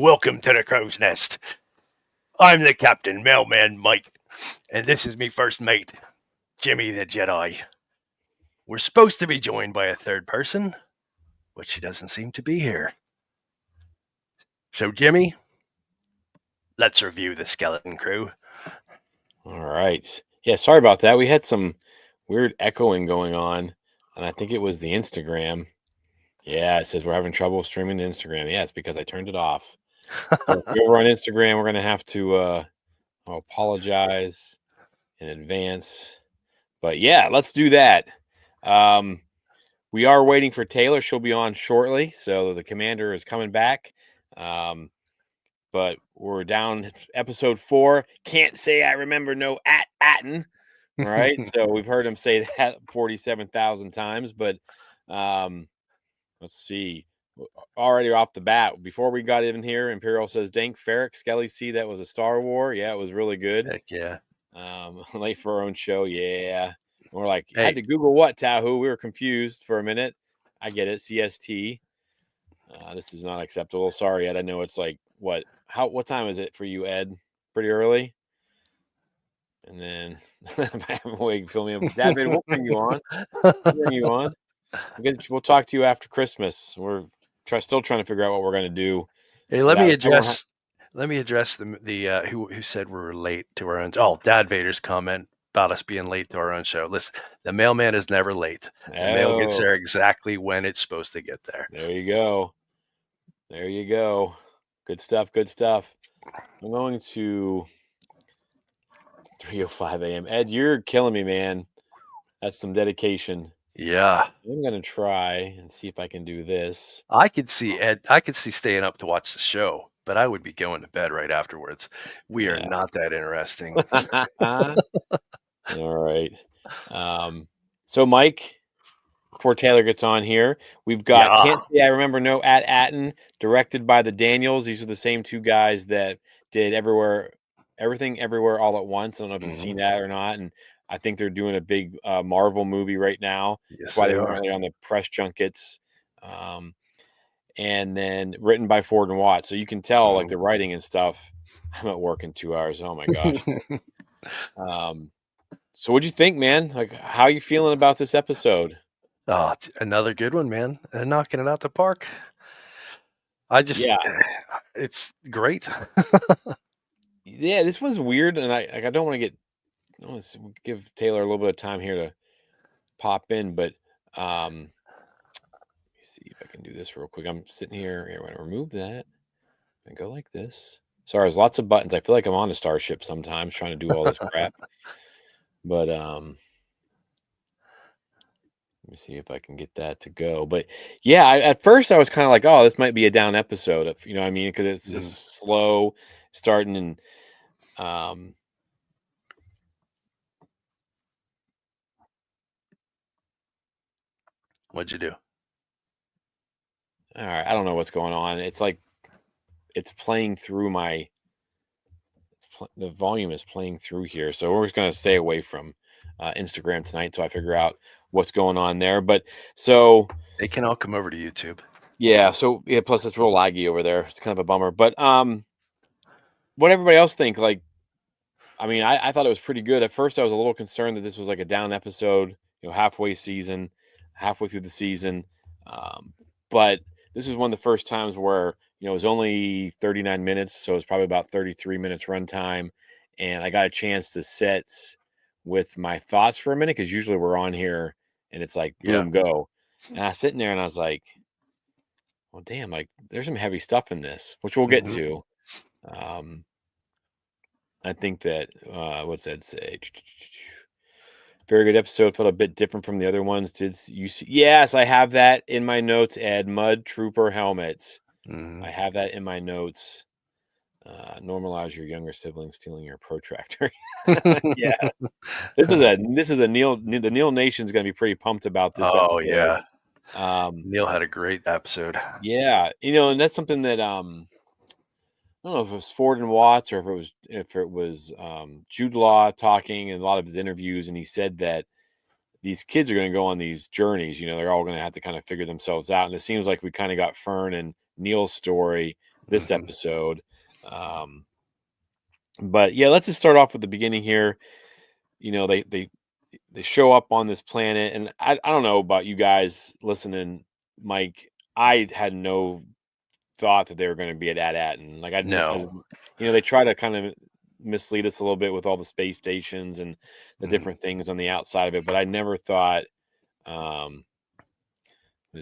welcome to the crow's nest. I'm the captain, Mailman Mike, and this is me first mate, Jimmy the Jedi. We're supposed to be joined by a third person, but she doesn't seem to be here. So, Jimmy, let's review the skeleton crew. All right. Yeah, sorry about that. We had some weird echoing going on, and I think it was the Instagram. Yeah, it says we're having trouble streaming to Instagram. Yeah, it's because I turned it off. So if you're over on Instagram, we're going to have to apologize in advance. But yeah, let's do that. We are waiting for Taylor. She'll be on shortly. So the commander is coming back. But we're down episode 4. Can't say I remember no Atten. Right. So we've heard him say that 47,000 times. But let's see. Already off the bat, before we got in here, Imperial says, Dank Ferrick, Skelly C, that was a Star War. Yeah, it was really good. Heck yeah. Late for our own show. Yeah. We're like, had to Google what, Tahu? We were confused for a minute. I get it. CST. This is not acceptable. Sorry, Ed. I know it's like, what time is it for you, Ed? Pretty early? And then, wait, fill me up. Dad, we'll bring you on. We'll talk to you after Christmas. We're still trying to figure out what we're going to do. Hey, let me address the who said we were late to our own. Oh, Dad Vader's comment about us being late to our own show. Listen, the mailman is never late. The mail gets there exactly when it's supposed to get there. There you go. Good stuff. I'm going to 3:05 a.m. Ed, you're killing me, man. That's some dedication. Yeah. I'm going to try and see if I can do this. I could see staying up to watch the show, but I would be going to bed right afterwards. We are not that interesting. All right. So, Mike, before Taylor gets on here, we've got Can't Say I Remember No Atten, directed by the Daniels. These are the same two guys that did Everything Everywhere All at Once. I don't know if you've seen that or not. And I think they're doing a big Marvel movie right now. Yes, that's why they were on the press junkets. And then written by Ford and Watt. So you can tell, like, the writing and stuff. I'm at work in 2 hours. Oh, my gosh. So what'd you think, man? Like, how are you feeling about this episode? Oh, another good one, man. Knocking it out the park. It's great. Yeah, this was weird, and I don't want to give Taylor a little bit of time here to pop in, but let me see if I can do this real quick. I'm sitting here. I'm going to remove that and go like this. Sorry, there's lots of buttons. I feel like I'm on a starship sometimes trying to do all this crap. But let me see if I can get that to go. But yeah, at first I was kind of like, oh, this might be a down episode, if you know what I mean, because it's just slow starting and What'd you do? All right, I don't know what's going on. It's like it's playing through the volume is playing through here, so we're just going to stay away from Instagram tonight until I figure out what's going on there. But so they can all come over to YouTube. Yeah. So yeah. Plus, it's real laggy over there. It's kind of a bummer. But what everybody else think? Like, I mean, I thought it was pretty good. At first, I was a little concerned that this was like a down episode. Halfway through the season. But this is one of the first times where it was only 39 minutes, so it's probably about 33 minutes runtime, and I got a chance to sit with my thoughts for a minute, because usually we're on here and it's like boom, go. And I was sitting there and I was like, well, damn, like there's some heavy stuff in this, which we'll get to. I think that what's that say? Very good episode. Felt a bit different from the other ones. Did you see? Yes, I have that in my notes, Ed. Mud Trooper helmets. I have that in my notes. Normalize your younger sibling stealing your protractor. Yeah, this is a Neil. The Neil Nation's going to be pretty pumped about this episode. Oh yeah, Neil had a great episode. Yeah, and that's something that I don't know if it was Ford and Watts or if it was Jude Law talking in a lot of his interviews, and he said that these kids are going to go on these journeys. They're all going to have to kind of figure themselves out, and it seems like we kind of got Fern and Neil's story this episode. But yeah, let's just start off with the beginning here. They show up on this planet, and I don't know about you guys listening, Mike. I had no thought that they were going to be at AT-AT, like No. they try to kind of mislead us a little bit with all the space stations and the different things on the outside of it, but I never thought to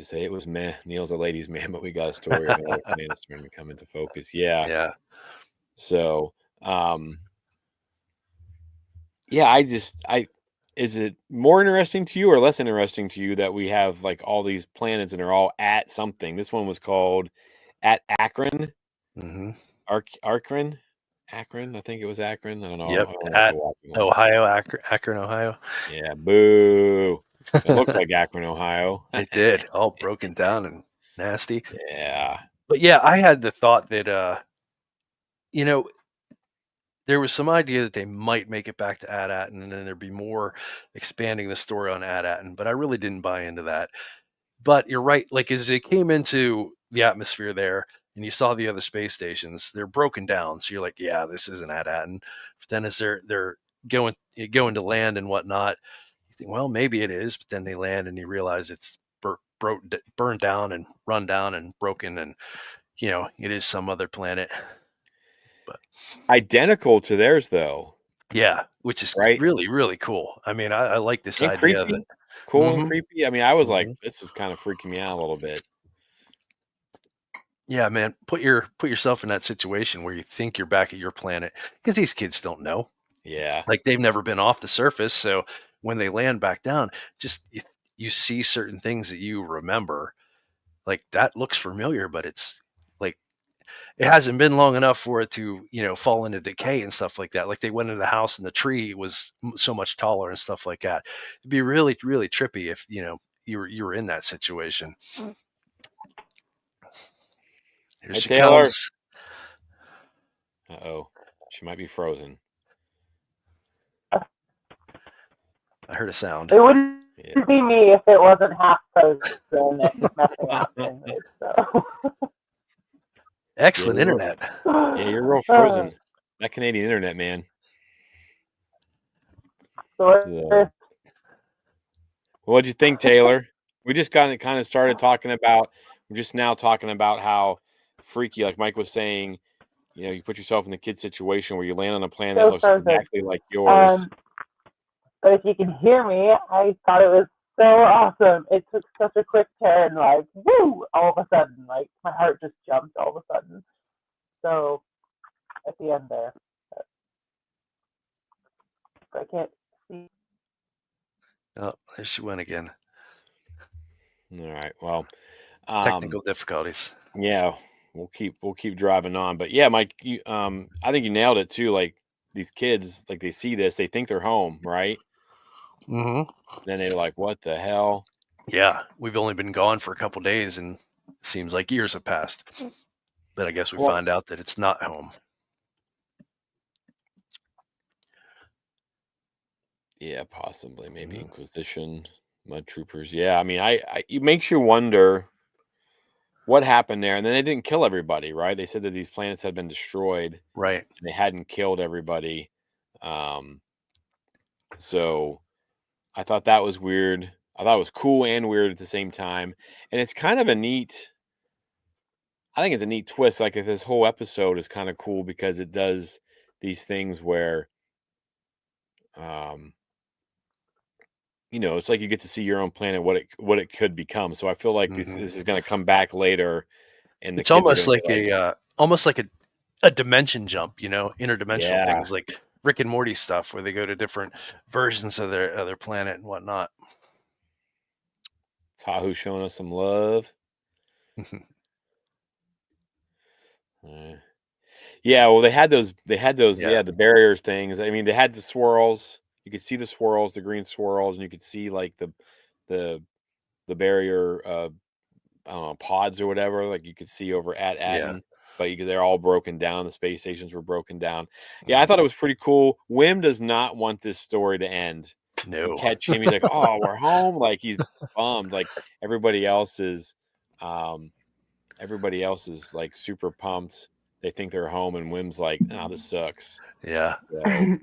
say it was meh. Neil's a ladies' man, but we got a story of another planet starting to come into focus. Yeah. Yeah. So yeah, is it more interesting to you or less interesting to you that we have like all these planets and they're all at something? This one was called at Akron. Mm-hmm. Akron? Akron? I think it was Akron. I don't know. Yep. I don't have to At watch it once. Ohio, Akron, Ohio. Yeah, boo. It looked like Akron, Ohio. It did. All broken down and nasty. Yeah. But yeah, I had the thought that you know, there was some idea that they might make it back to AT-AT, and then there'd be more expanding the story on AT-AT, but I really didn't buy into that. But you're right. Like as they came into the atmosphere there, and you saw the other space stations, they're broken down. So you're like, yeah, this isn't AT-AT. But then as they're going to land and whatnot, you think, well, maybe it is. But then they land, and you realize it's burned down and run down and broken, and it is some other planet. But Identical to theirs, though. yeah, which is right? really, really cool. I mean, I like this And idea creepy. that Cool and creepy. I mean, I was like, Mhm. this is kind of freaking me out a little bit. Yeah, man, put yourself in that situation where you think you're back at your planet because these kids don't know. Yeah. Like they've never been off the surface, so when they land back down, just you see certain things that you remember. Like that looks familiar, but it's like it hasn't been long enough for it to fall into decay and stuff like that. Like they went in the house and the tree was so much taller and stuff like that. It'd be really, really trippy if you were in that situation. Here Hi, she Taylor. comes. Uh-oh. She might be frozen. I heard a sound. It wouldn't be me if it wasn't half frozen and messing up things. So. Excellent internet. Yeah, you're real frozen. That Canadian internet, man. So, what'd you think, Taylor? We just kind of started talking about. We're just now talking about how freaky, like Mike was saying. You put yourself in the kid situation where you land on a planet that looks exactly like yours. But if you can hear me, I thought it was so awesome. It took such a quick turn, like, woo, all of a sudden. Like, my heart just jumped all of a sudden. So, at the end there. But I can't see. Oh, there she went again. All right. Well, technical difficulties. Yeah, we'll keep driving on. But yeah, Mike, I think you nailed it too. Like these kids, like they see this, they think they're home, right? Mm-hmm. Then they're like, "What the hell?" Yeah, we've only been gone for a couple days, and it seems like years have passed. But I guess we find out that it's not home. Yeah, possibly, maybe Inquisition, Mud Troopers. Yeah, I mean, it makes you wonder what happened there. And then they didn't kill everybody, right? They said that these planets had been destroyed, right? And they hadn't killed everybody. So I thought that was weird. I thought it was cool and weird at the same time. And it's kind of a neat. I think it's a neat twist. Like this whole episode is kind of cool because it does these things where, it's like you get to see your own planet, what it could become. So I feel like this is going to come back later, and it's almost like a dimension jump, interdimensional things like Rick and Morty stuff, where they go to different versions of their planet and whatnot. Tahoe showing us some love. Yeah, well, they had those, the barriers things. I mean, they had the swirls. You could see the swirls, the green swirls, and you could see like the barrier, I don't know, pods or whatever. Like you could see over at Atten, but they're all broken down. The space stations were broken down. Yeah, I thought it was pretty cool. Wim does not want this story to end. No, you catch him. He's like, "Oh, we're home." Like he's bummed. Like everybody else is. everybody else is like super pumped. They think they're home, and Wim's like, "Oh, this sucks." Yeah. So,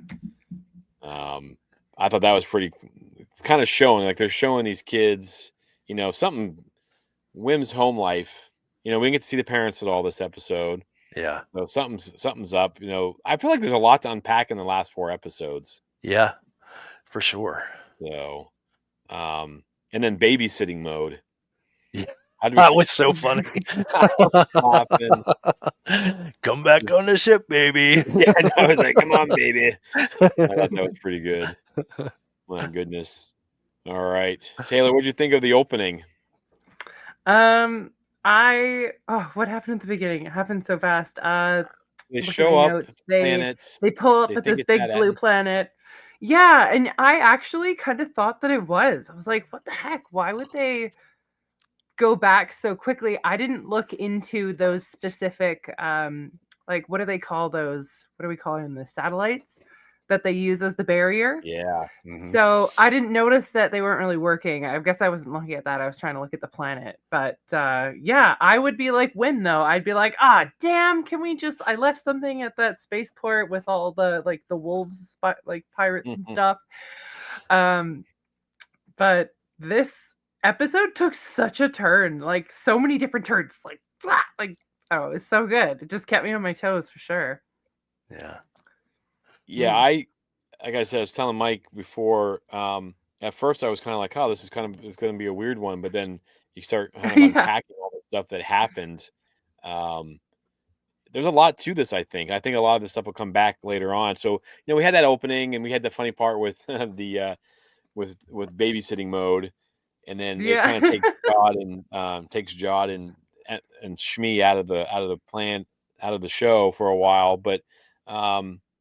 I thought that was pretty. It's kind of showing, like they're showing these kids, something. Wim's home life. We didn't get to see the parents at all this episode. Yeah. So something's up. I feel like there's a lot to unpack in the last 4 episodes. Yeah. For sure. So, and then babysitting mode. Yeah. How do we That was so funny. laughing? Come back on the ship, baby. Yeah, I was like, "Come on, baby." I thought that was pretty good. My goodness. All right, Taylor, what'd you think of the opening? What happened at the beginning? It happened so fast. They Look at show my up notes. at the planets. They pull up They at think this it's big that blue end. planet. Yeah, and I actually kind of thought that it was. I was like, what the heck? Why would they go back so quickly? I didn't look into those specific like what do they call those? What do we call them? The satellites that they use as the barrier. Yeah. Mhm. So I didn't notice that they weren't really working. I guess I wasn't looking at that. I was trying to look at the planet. But yeah, I would be like Win though. I'd be like, damn, can we just I left something at that spaceport with all the like the wolves like pirates and stuff. But this episode took such a turn, like so many different turns, like oh, it was so good. It just kept me on my toes for sure. Yeah. Yeah, like I said, I was telling Mike before. At first, I was kind of like, "Oh, this is it's going to be a weird one," but then you start kind of Yeah. unpacking all the stuff that happened. There's a lot to this. I think a lot of this stuff will come back later on. So we had that opening, and we had the funny part with the with babysitting mode, and then it kind of takes Jod and Shmi out of the plan, out of the show for a while, but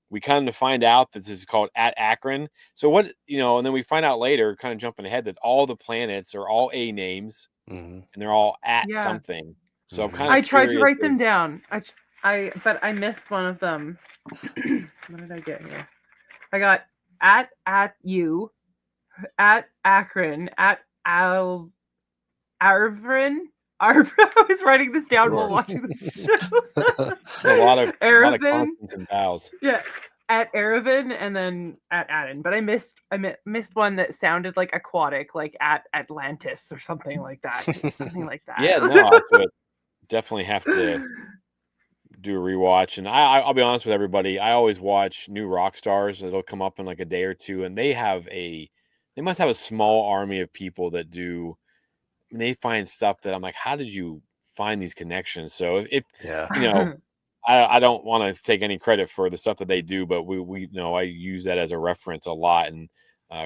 we kind of find out that this is called at Akron. So what, and then we find out later, kind of jumping ahead, that all the planets are all A names, Mhm. and they're all at Yeah. something. So I'm Mhm. kind of I tried to curious write them down. But I missed one of them. What did I get here? I got at you, at Akron, at Arvin. I was writing this down while Sure. watching the show. a lot of Arvin. consonants and vowels. Yeah, at Arvin and then at Aden. But I missed one that sounded like aquatic, like at Atlantis or something like that. It was something like that. Yeah, no, that's what definitely have to do a rewatch. And I'll be honest with everybody, I always watch new rock stars. It'll come up in like a day or two, and they must have a small army of people that do. And they find stuff that I'm like, how did you find these connections? So if Yeah. I don't want to take any credit for the stuff that they do, but we I use that as a reference a lot. And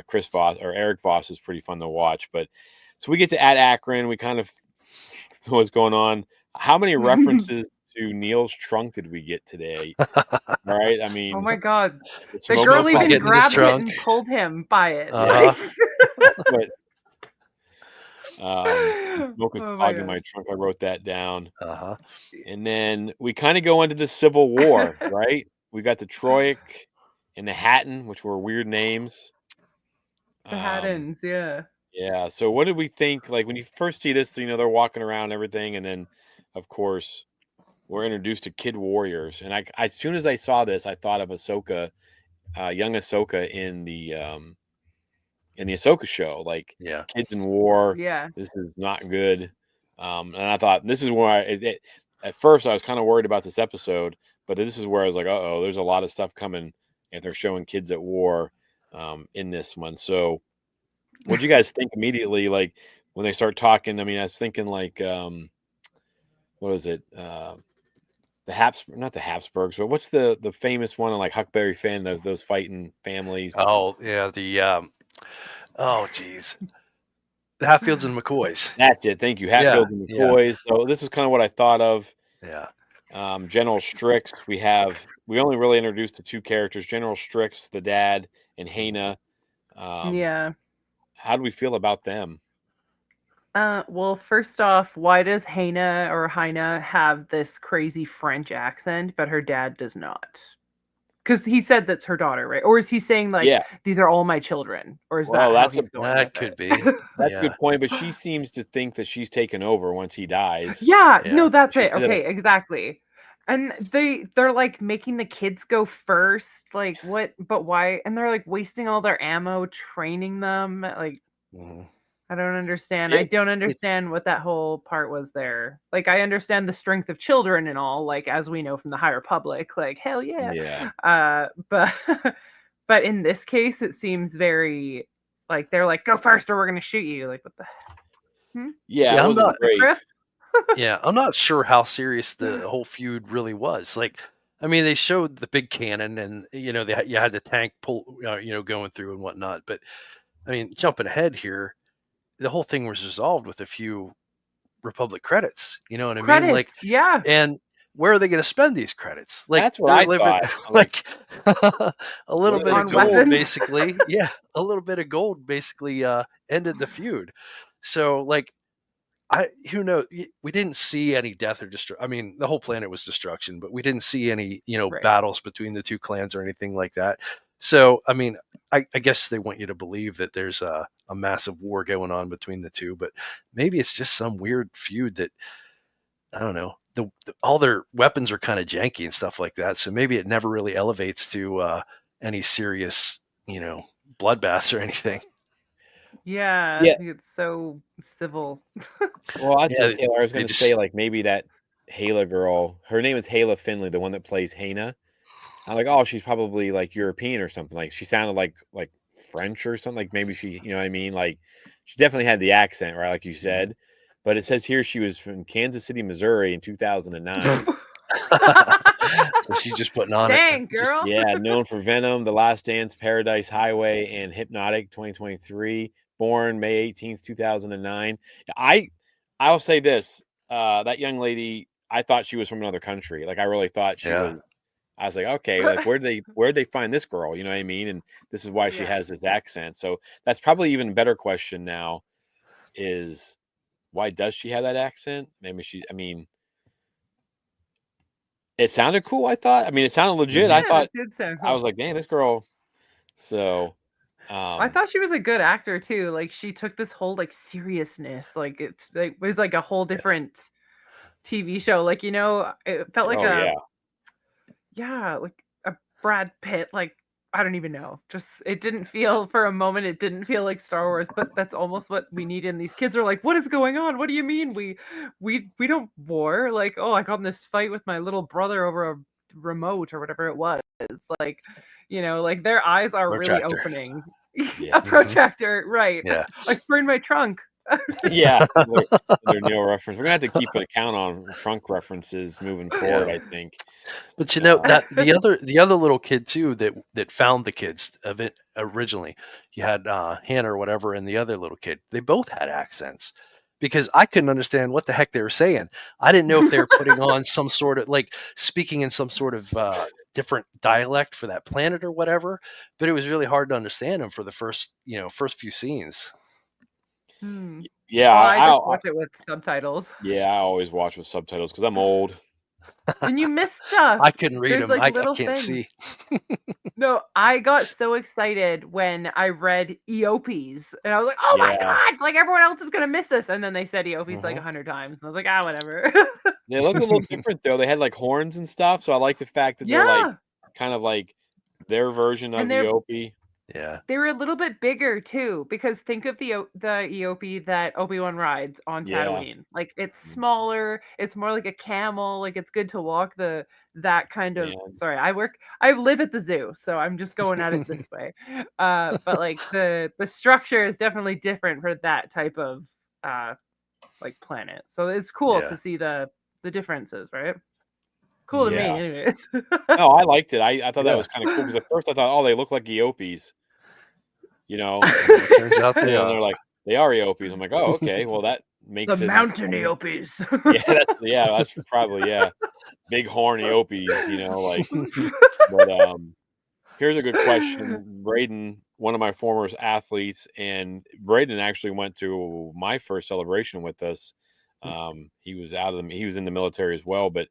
Chris Voss or Eric Voss is pretty fun to watch. But so we get to at Akron, we kind of know what's going on. How many references to Neil's trunk did we get today? All right, I mean, Oh my god, the smoke girl was even getting in his grabbed it trunk. and pulled him by it. Uh-huh. but, smoke was Oh my clogging God. my trunk. I wrote that down. Uh-huh. And then we kind of go into the Civil War, right? We got the Troic and the Hatton, which were weird names. The Haddons, yeah. Yeah. So what did we think? Like when you first see this, they're walking around and everything, and then of course we're introduced to Kid Warriors. And as soon as I saw this, I thought of Ahsoka, young Ahsoka in the Ahsoka show, like Yeah. kids in war. Yeah. This is not good. And I thought this is where at first I was kind of worried about this episode, but this is where I was like, uh-oh, there's a lot of stuff coming if they're showing kids at war in this one. So what do you guys think immediately? Like when they start talking, I mean, I was thinking like, what is it? Not the Habsburgs, but what's the famous one on like Huckberry Finn, those fighting families? Oh, yeah, oh geez. The Hatfields and McCoys. That's it. Thank you. Hatfield and yeah. McCoys. So this is kind of what I thought of. Yeah. General Strix. We only really introduced the two characters, General Strix, the dad, and Hana. Yeah. How do we feel about them? Well, first off, why does Hana have this crazy French accent, but her dad does not? Because he said that's her daughter, right? Or is he saying like Yeah. these are all my children? Or is Well, that how that's a he's going That with could it? be. that's a Yeah. good point, but she seems to think that she's taken over once he dies. Yeah, Yeah. no, that's She it. said that Okay, exactly. And they're like making the kids go first. Like what? But why? And they're like wasting all their ammo training them. Like Mhm. I don't understand. I it, don't It's understand what that whole part was there. Like I understand the strength of children and all, like as we know from the High Republic, like hell yeah. yeah. But but in this case it seems very like they're like go first or we're gonna shoot you. Like what the Yeah, it yeah, I'm wasn't not. what the great. Chris? Yeah, I'm not sure how serious the whole feud really was. Like, I mean, they showed the big cannon, and you had the tank pull, going through and whatnot. But I mean, jumping ahead here, the whole thing was resolved with a few Republic credits. You know what I mean? Credits, Like, yeah. and where are they going to spend these credits? Like, That's what they're I living thought. I'm like, like a little what are bit they of On doing? gold, weapons. basically. Yeah, a little bit of gold basically ended the feud. So, like, who knows? We didn't see any death or destruction. I mean, the whole planet was destruction, but we didn't see any, Right. battles between the two clans or anything like that. So, I mean, I guess they want you to believe that there's a massive war going on between the two, but maybe it's just some weird feud that I don't know. All their weapons are kind of janky and stuff like that, so maybe it never really elevates to any serious, bloodbaths or anything. Yeah, Yeah. it's so civil. Well, that's Yeah, it, Taylor. I was they going to say, just like, maybe that Hayla girl, her name is Hayla Finley, the one that plays Hana. I'm like, oh, she's probably like European or something. Like, she sounded like French or something. Like, maybe she, you know what I mean? Like, she definitely had the accent, right? Like you said. But it says here she was from Kansas City, Missouri in 2009. so she's just putting on it. Dang, Just girl. Yeah, known for Venom, The Last Dance, Paradise Highway, and Hypnotic 2023. Born May 18th, 2009. I'll say this. That young lady, I thought she was from another country. Like I really thought she yeah. was. I was like, okay, like where'd they find this girl? You know what I mean? And this is why she Yeah. has this accent. So that's probably even a better question now is why does she have that accent? Maybe I mean, it sounded cool, I thought. I mean, it sounded legit. Mhm. I Yeah, thought it did sound I cool. was like, dang, this girl. So I thought she was a good actor too. Like she took this whole like seriousness. Like it was like a whole different TV show. Like, it felt like oh yeah. like a Brad Pitt, like I don't even know. Just it didn't feel for a moment, it didn't feel like Star Wars, but that's almost what we need. And these kids are like, what is going on? What do you mean we don't war? Like, oh, I got in this fight with my little brother over a remote or whatever it was. Like, like their eyes are really Protractor. opening. Yeah. A protractor, right. Yeah. I sprained my trunk. Yeah. Another Neo reference. We're gonna have to keep an account on trunk references moving forward, Yeah. I think. But Uh, that the other little kid too that found the kids of it originally. You had Hannah or whatever, and the other little kid. They both had accents because I couldn't understand what the heck they were saying. I didn't know if they were putting on some sort of like speaking in some sort of different dialect for that planet or whatever. But it was really hard to understand them for the first few scenes. Hmm. yeah, Well, I I, just I watch it with subtitles. yeah, I always watch with subtitles because I'm old. And you miss stuff. I couldn't read There's them. like I little can't things. see. No, I got so excited when I read Eopes, and I was like, "Oh my Yeah, god! Like everyone else is gonna miss this." And then they said Eopes like Mhm. 100 times, and I was like, "Ah, whatever." they look a little different though. They had like horns and stuff, so I like the fact that they're like Yeah, kind of like their version of and they're Eope. Yeah. they were a little bit bigger too, because think of the Eopie that Obi-Wan rides on Yeah, Tatooine. Like it's smaller, it's more like a camel. Like it's good to walk that kind of. man. Sorry, I live at the zoo, so I'm just going at it this way. But like the structure is definitely different for that type of uh like planet. So it's cool Yeah. to see the differences, right? Cool to Yeah. me, anyways. No, I liked it. I thought that Yeah. was kind of cool because at first I thought, oh, they look like Eopes, you know. And it turns out And they then they're are. like, they are Eopes. I'm like, oh, okay. Well, that The makes it. mountain Eopies. That's probably big horn Eopes, like. But here's a good question, Braden, one of my former athletes, and Braden actually went to my first celebration with us. He was in the military as well, but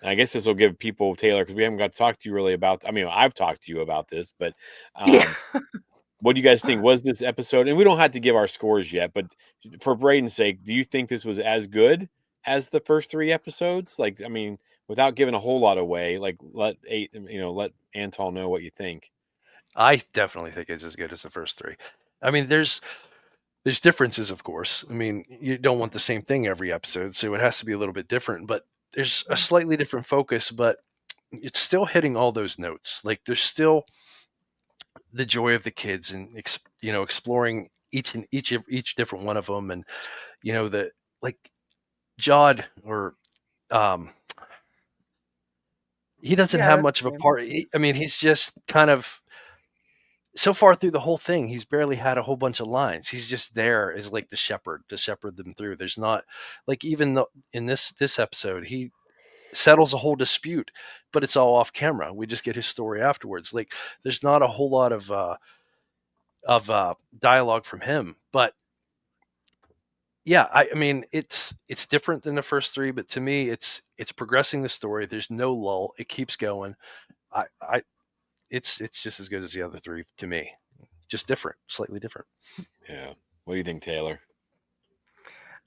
And I guess this will give people, Taylor, because we haven't got to talk to you really about. I mean, I've talked to you about this, but Yeah. what do you guys think? Was this episode? And we don't have to give our scores yet, but for Braden's sake, do you think this was as good as the first 3 episodes? Like, I mean, without giving a whole lot away, like let Antal know what you think. I definitely think it's as good as the first 3. I mean, there's differences, of course. I mean, you don't want the same thing every episode, so it has to be a little bit different. But there's a slightly different focus, but it's still hitting all those notes. Like there's still the joy of the kids and exploring each different one of them, and the like Jod or he doesn't Yeah, have that's much of a true. part. I mean, he's just kind of so far through the whole thing, he's barely had a whole bunch of lines. He's just there as like the shepherd to shepherd them through. There's not like even though in this episode he settles a whole dispute, but it's all off camera. We just get his story afterwards. Like there's not a whole lot of dialogue from him, but yeah, I mean it's different than the first 3, but to me it's progressing the story. There's no lull. It keeps going. I it's just as good as the other 3 to me. Just different, slightly different. Yeah. What do you think, Taylor?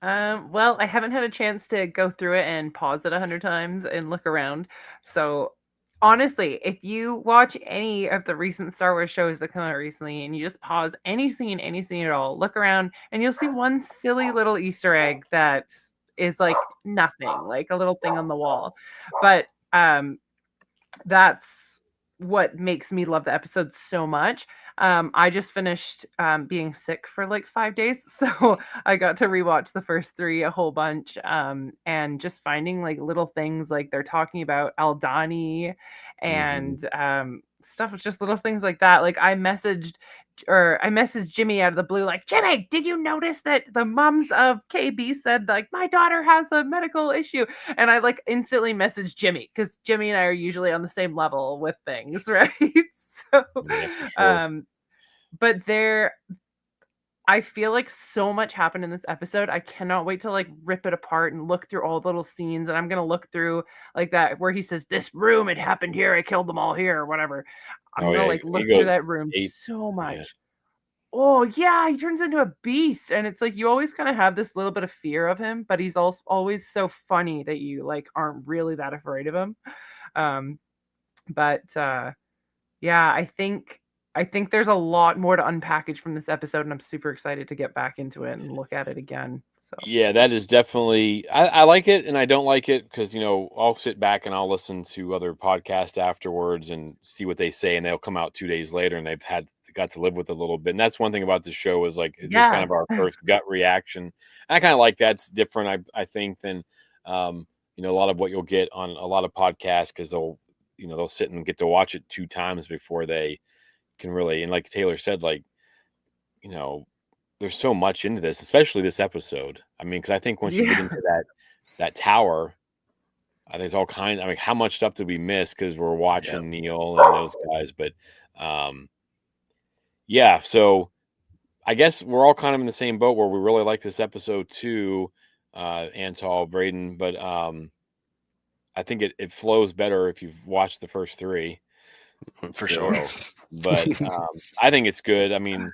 Well, I haven't had a chance to go through it and pause it 100 times and look around. So honestly, if you watch any of the recent Star Wars shows that come out recently and you just pause any scene at all, look around and you'll see one silly little Easter egg that is like nothing, like a little thing on the wall. But that's what makes me love the episode so much. I just finished being sick for like 5 days, so I got to rewatch the first 3 a whole bunch, and just finding like little things like they're talking about Aldani and stuff, just little things like that. Like I messaged Jimmy out of the blue, like, Jimmy, did you notice that the moms of KB said like my daughter has a medical issue? And I like instantly messaged Jimmy because Jimmy and I are usually on the same level with things, right? So, Yeah, for sure. but I feel like so much happened in this episode. I cannot wait to like rip it apart and look through all the little scenes. And I'm gonna look through like that where he says, "This room, it happened here. I killed them all here," or whatever. I'm Oh gonna yeah, like he look through goes that room 8. so Yeah. much. Oh yeah, he turns into a beast, and it's like you always kind of have this little bit of fear of him, but he's also always so funny that you like aren't really that afraid of him. Um, but yeah, I think there's a lot more to unpackage from this episode, and I'm super excited to get back into it and look at it again. So Yeah, that is definitely. I like it and I don't like it because I'll sit back and I'll listen to other podcasts afterwards and see what they say, and they'll come out 2 days later and they've got to live with it a little bit. And that's one thing about the show is like it's just kind yeah, of our first gut reaction. And I kind of like that's different. I think than a lot of what you'll get on a lot of podcasts because they'll sit and get to watch it 2 times before they can really. And like Taylor said, like you know there's so much into this, especially this episode. I mean, because I think once you get yeah, into that tower, I think there's all kinds. I mean, how much stuff did we miss because we're Yeah. watching Neil and those guys? But um, yeah, so I guess we're all kind of in the same boat where we really like this episode too, Antal, Braden. But I think it flows better if you've watched the first 3. For sure. So, but I think it's good. I mean,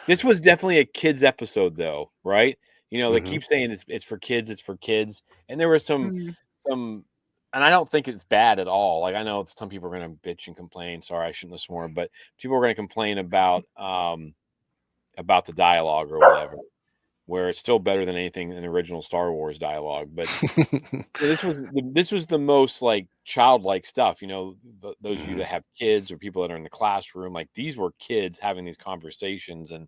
this was definitely a kids episode, though, right? They Mhm. keep saying it's for kids, and there was Mm, some, and I don't think it's bad at all. Like I know some people are going to bitch and complain. Sorry, I shouldn't have sworn, but people are going to complain about the dialogue or whatever, where it's still better than anything in the original Star Wars dialogue, but. This was the most like childlike stuff. Those of you that have kids or people that are in the classroom, like these were kids having these conversations. And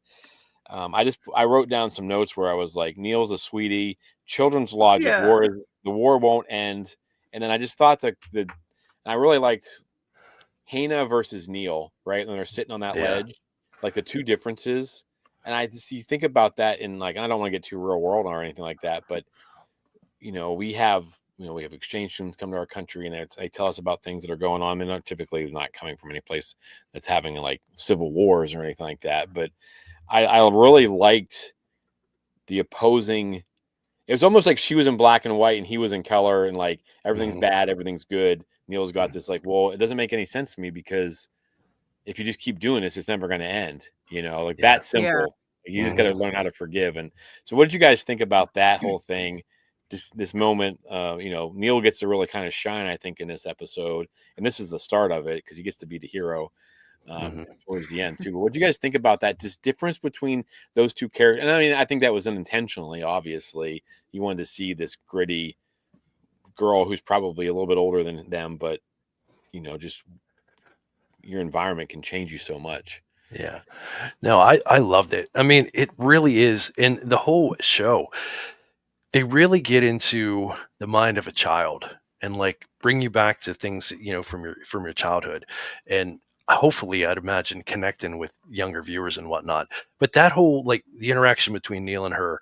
I wrote down some notes where I was like, Neil's a sweetie, children's logic, yeah, the war won't end. And then I just thought that I really liked Hana versus Neil, right? When they're sitting on that Yeah. ledge, like the 2 differences. And you think about that in like, I don't want to get too real world or anything like that, but we have exchange students come to our country and they tell us about things that are going on. They're typically not coming from any place that's having like civil wars or anything like that. But I really liked the opposing. It was almost like she was in black and white and he was in color, and like everything's Mhm. bad, everything's good. Neil's got this like, well, it doesn't make any sense to me because if you just keep doing this, it's never going to end. Like Yeah. that simple. You just got Mhm. to learn how to forgive. And so, what did you guys think about that whole thing? This moment, Neil gets to really kind of shine, I think, in this episode, and this is the start of it because he gets to be the hero Mhm. towards the end too. But what do you guys think about that? This difference between those two characters, and I mean, I think that was unintentionally. Obviously, you wanted to see this gritty girl who's probably a little bit older than them, but just your environment can change you so much. Yeah. No, I loved it. I mean, it really is. In the whole show, they really get into the mind of a child and like bring you back to things, from your childhood. And hopefully I'd imagine connecting with younger viewers and whatnot. But that whole like the interaction between Neil and her,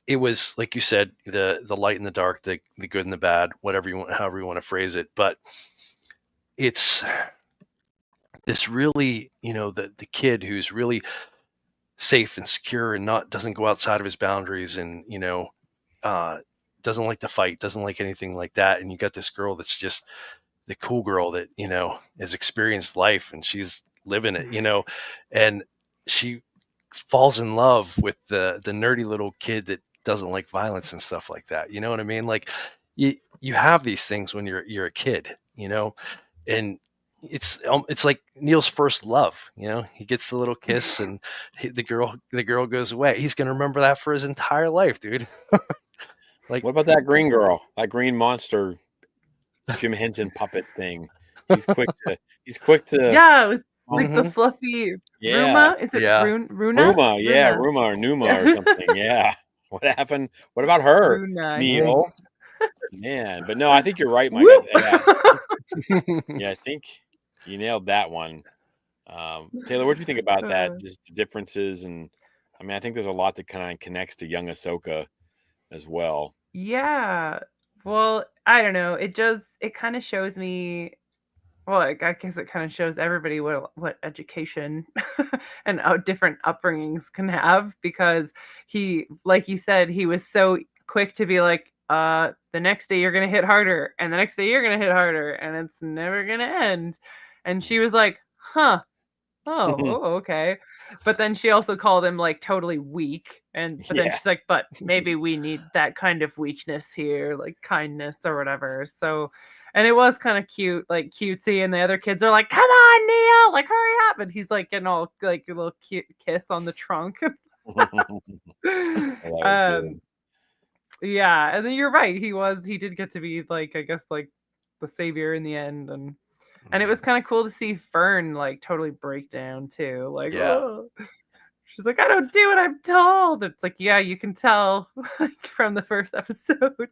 it was like you said, the light and the dark, the good and the bad, whatever you want, however you want to phrase it. But it's this really, the kid who's really safe and secure and not doesn't go outside of his boundaries, and uh doesn't like to fight, doesn't like anything like that. And you got this girl that's just the cool girl that has experienced life and she's living it, and she falls in love with the nerdy little kid that doesn't like violence and stuff like that. You know what I mean? Like you have these things when you're a kid, and it's like Neil's first love. He gets the little kiss, and the girl goes away. He's gonna remember that for his entire life, dude. Like, What about that green girl, that green monster, Jim Henson puppet thing? He's quick to. Yeah, with like the mhm. fluffy Yeah, Ruma. Is it Yeah. Runa? Ruma. Yeah, Runa. Ruma or Numa or something. Yeah. What happened? What about her, Runa, I think. Neil? Man, but no, I think you're right, Mike. Whoop! Yeah, I think you nailed that one. Taylor, what do you think about that? Just the differences, and I mean, I think there's a lot that kind of connects to young Ahsoka as well. Yeah. Well, I don't know. It kind of shows me. Well, I guess it kind of shows everybody what education and different upbringings can have, because he, like you said, he was so quick to be like, the next day you're gonna hit harder, and the next day you're gonna hit harder, and it's never gonna end. And she was like, huh. Oh, okay. But then she also called him like totally weak. But then Yeah. she's like, but maybe we need that kind of weakness here, like kindness or whatever. So, and it was kind of cute, like cutesy. And the other kids are like, come on, Neil, like hurry up. And he's like getting all like a little cute kiss on the trunk. That was good. Yeah. And then you're right. He did get to be like, I guess, like the savior in the end. And it was kind of cool to see Fern like totally break down too. Like, Yeah. oh, she's like, I don't do what I'm told. It's like, yeah, you can tell like, from the first episode.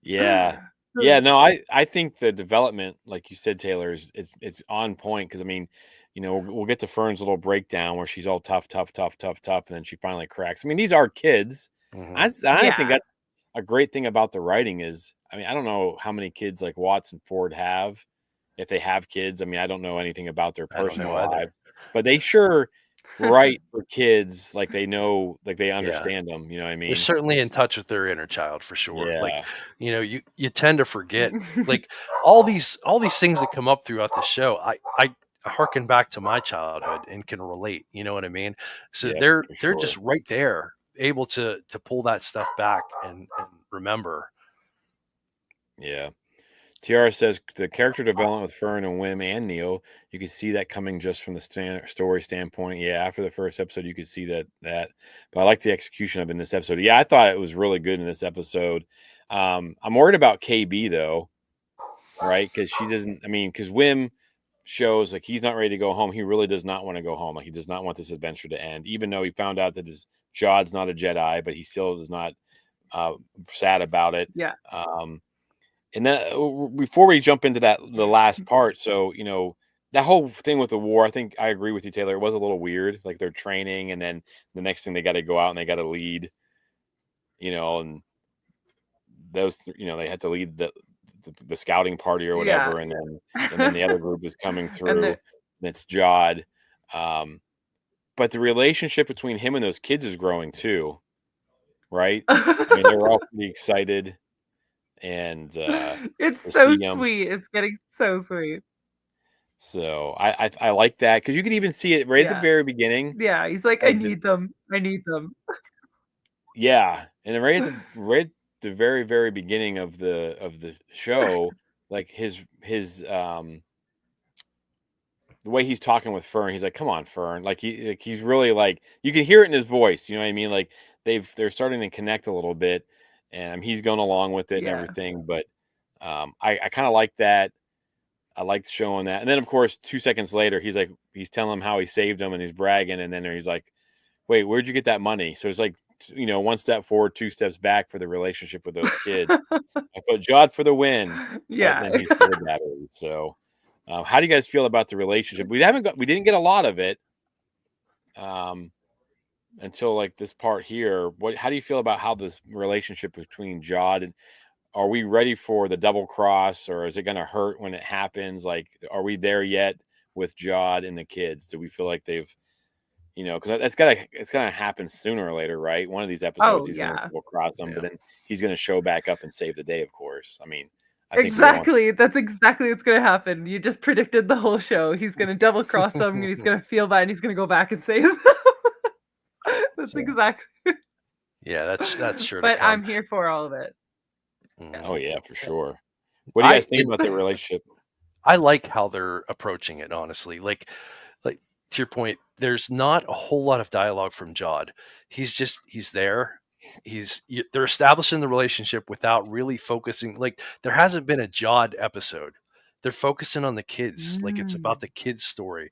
Yeah. Yeah, no, I think the development, like you said, Taylor, it's on point because I mean, we'll get to Fern's little breakdown where she's all tough, and then she finally cracks. I mean, these are kids. Mhm. I think Yeah. that's a great thing about the writing is, I mean, I don't know how many kids like Watts and Ford have, if they have kids. I mean, I don't know anything about their I don't personal know either. lives, but they sure write for kids like they know, like they Yeah. understand them. You know what I They're mean? certainly in touch with their inner child for sure. Like, Yeah. you tend to forget like all these things that come up throughout the show. I harken back to my childhood and can relate. You know what I mean? So Yeah, they're for sure. just right there, able to pull that stuff back and remember. Yeah. Tiara says the character development with Fern and Wim and Neil, you could see that coming just from the story standpoint. Yeah, after the first episode, you could see that. But I like the execution of it in this episode. Yeah, I thought it was really good in this episode. I'm worried about KB though, right? Because she doesn't. I mean, because Wim shows like he's not ready to go home. He really does not want to go home. Like he does not want this adventure to end, even though he found out that his Jod's not a Jedi, but he still is not sad about it. Yeah. And then before we jump into the last part, so that whole thing with the war, I think I agree with you, Taylor. It was a little weird, like they're training, and then the next thing they got to go out and they got to lead, and those, they had to lead the scouting party or whatever, Yeah. and then the other group is coming through, And and it's Jod. But the relationship between him and those kids is growing too, right? I mean, they were all pretty excited, and it's to so see him. sweet. It's getting so sweet. So I like that because you could even see it right at the Yeah. very beginning. Yeah, he's like, I need them. I need them. Yeah, and then right at the very very beginning of the show, like the way he's talking with Fern, he's like, "Come on, Fern!" Like he's really like you can hear it in his voice. You know what I mean? Like they're starting to connect a little bit, and he's going along with it and Yeah. everything. But I kind of like that. I liked showing that, and then of course 2 seconds later, he's telling him how he saved him and he's bragging, and then he's like, "Wait, where'd you get that money?" So it's like one step forward, 2 steps back for the relationship with those kids. I put Jod for the win, but Yeah. then he scored batteries. So, how do you guys feel about the relationship? We didn't get a lot of it until like this part here. How do you feel about how this relationship between Jod and are we ready for the double cross, or is it going to hurt when it happens? Like, are we there yet with Jod and the kids? Do we feel like they've because it's gonna happen sooner or later, right? One of these episodes, Oh, he's gonna yeah. double cross them, Yeah. but then he's gonna show back up and save the day. Of course, I mean, I think we all Exactly. That's exactly what's gonna happen. You just predicted the whole show. He's gonna double cross them and he's gonna feel bad and he's gonna go back and save them. That's So, exactly. Yeah, that's sure to But come. I'm here for all of it. Mhm. oh yeah, for sure. What do you guys think about their relationship? I like how they're approaching it, honestly. Like to your point, there's not a whole lot of dialogue from Jod. He's there. They're establishing the relationship without really focusing. Like there hasn't been a Jod episode. They're focusing on the kids. Like it's about the kids' story.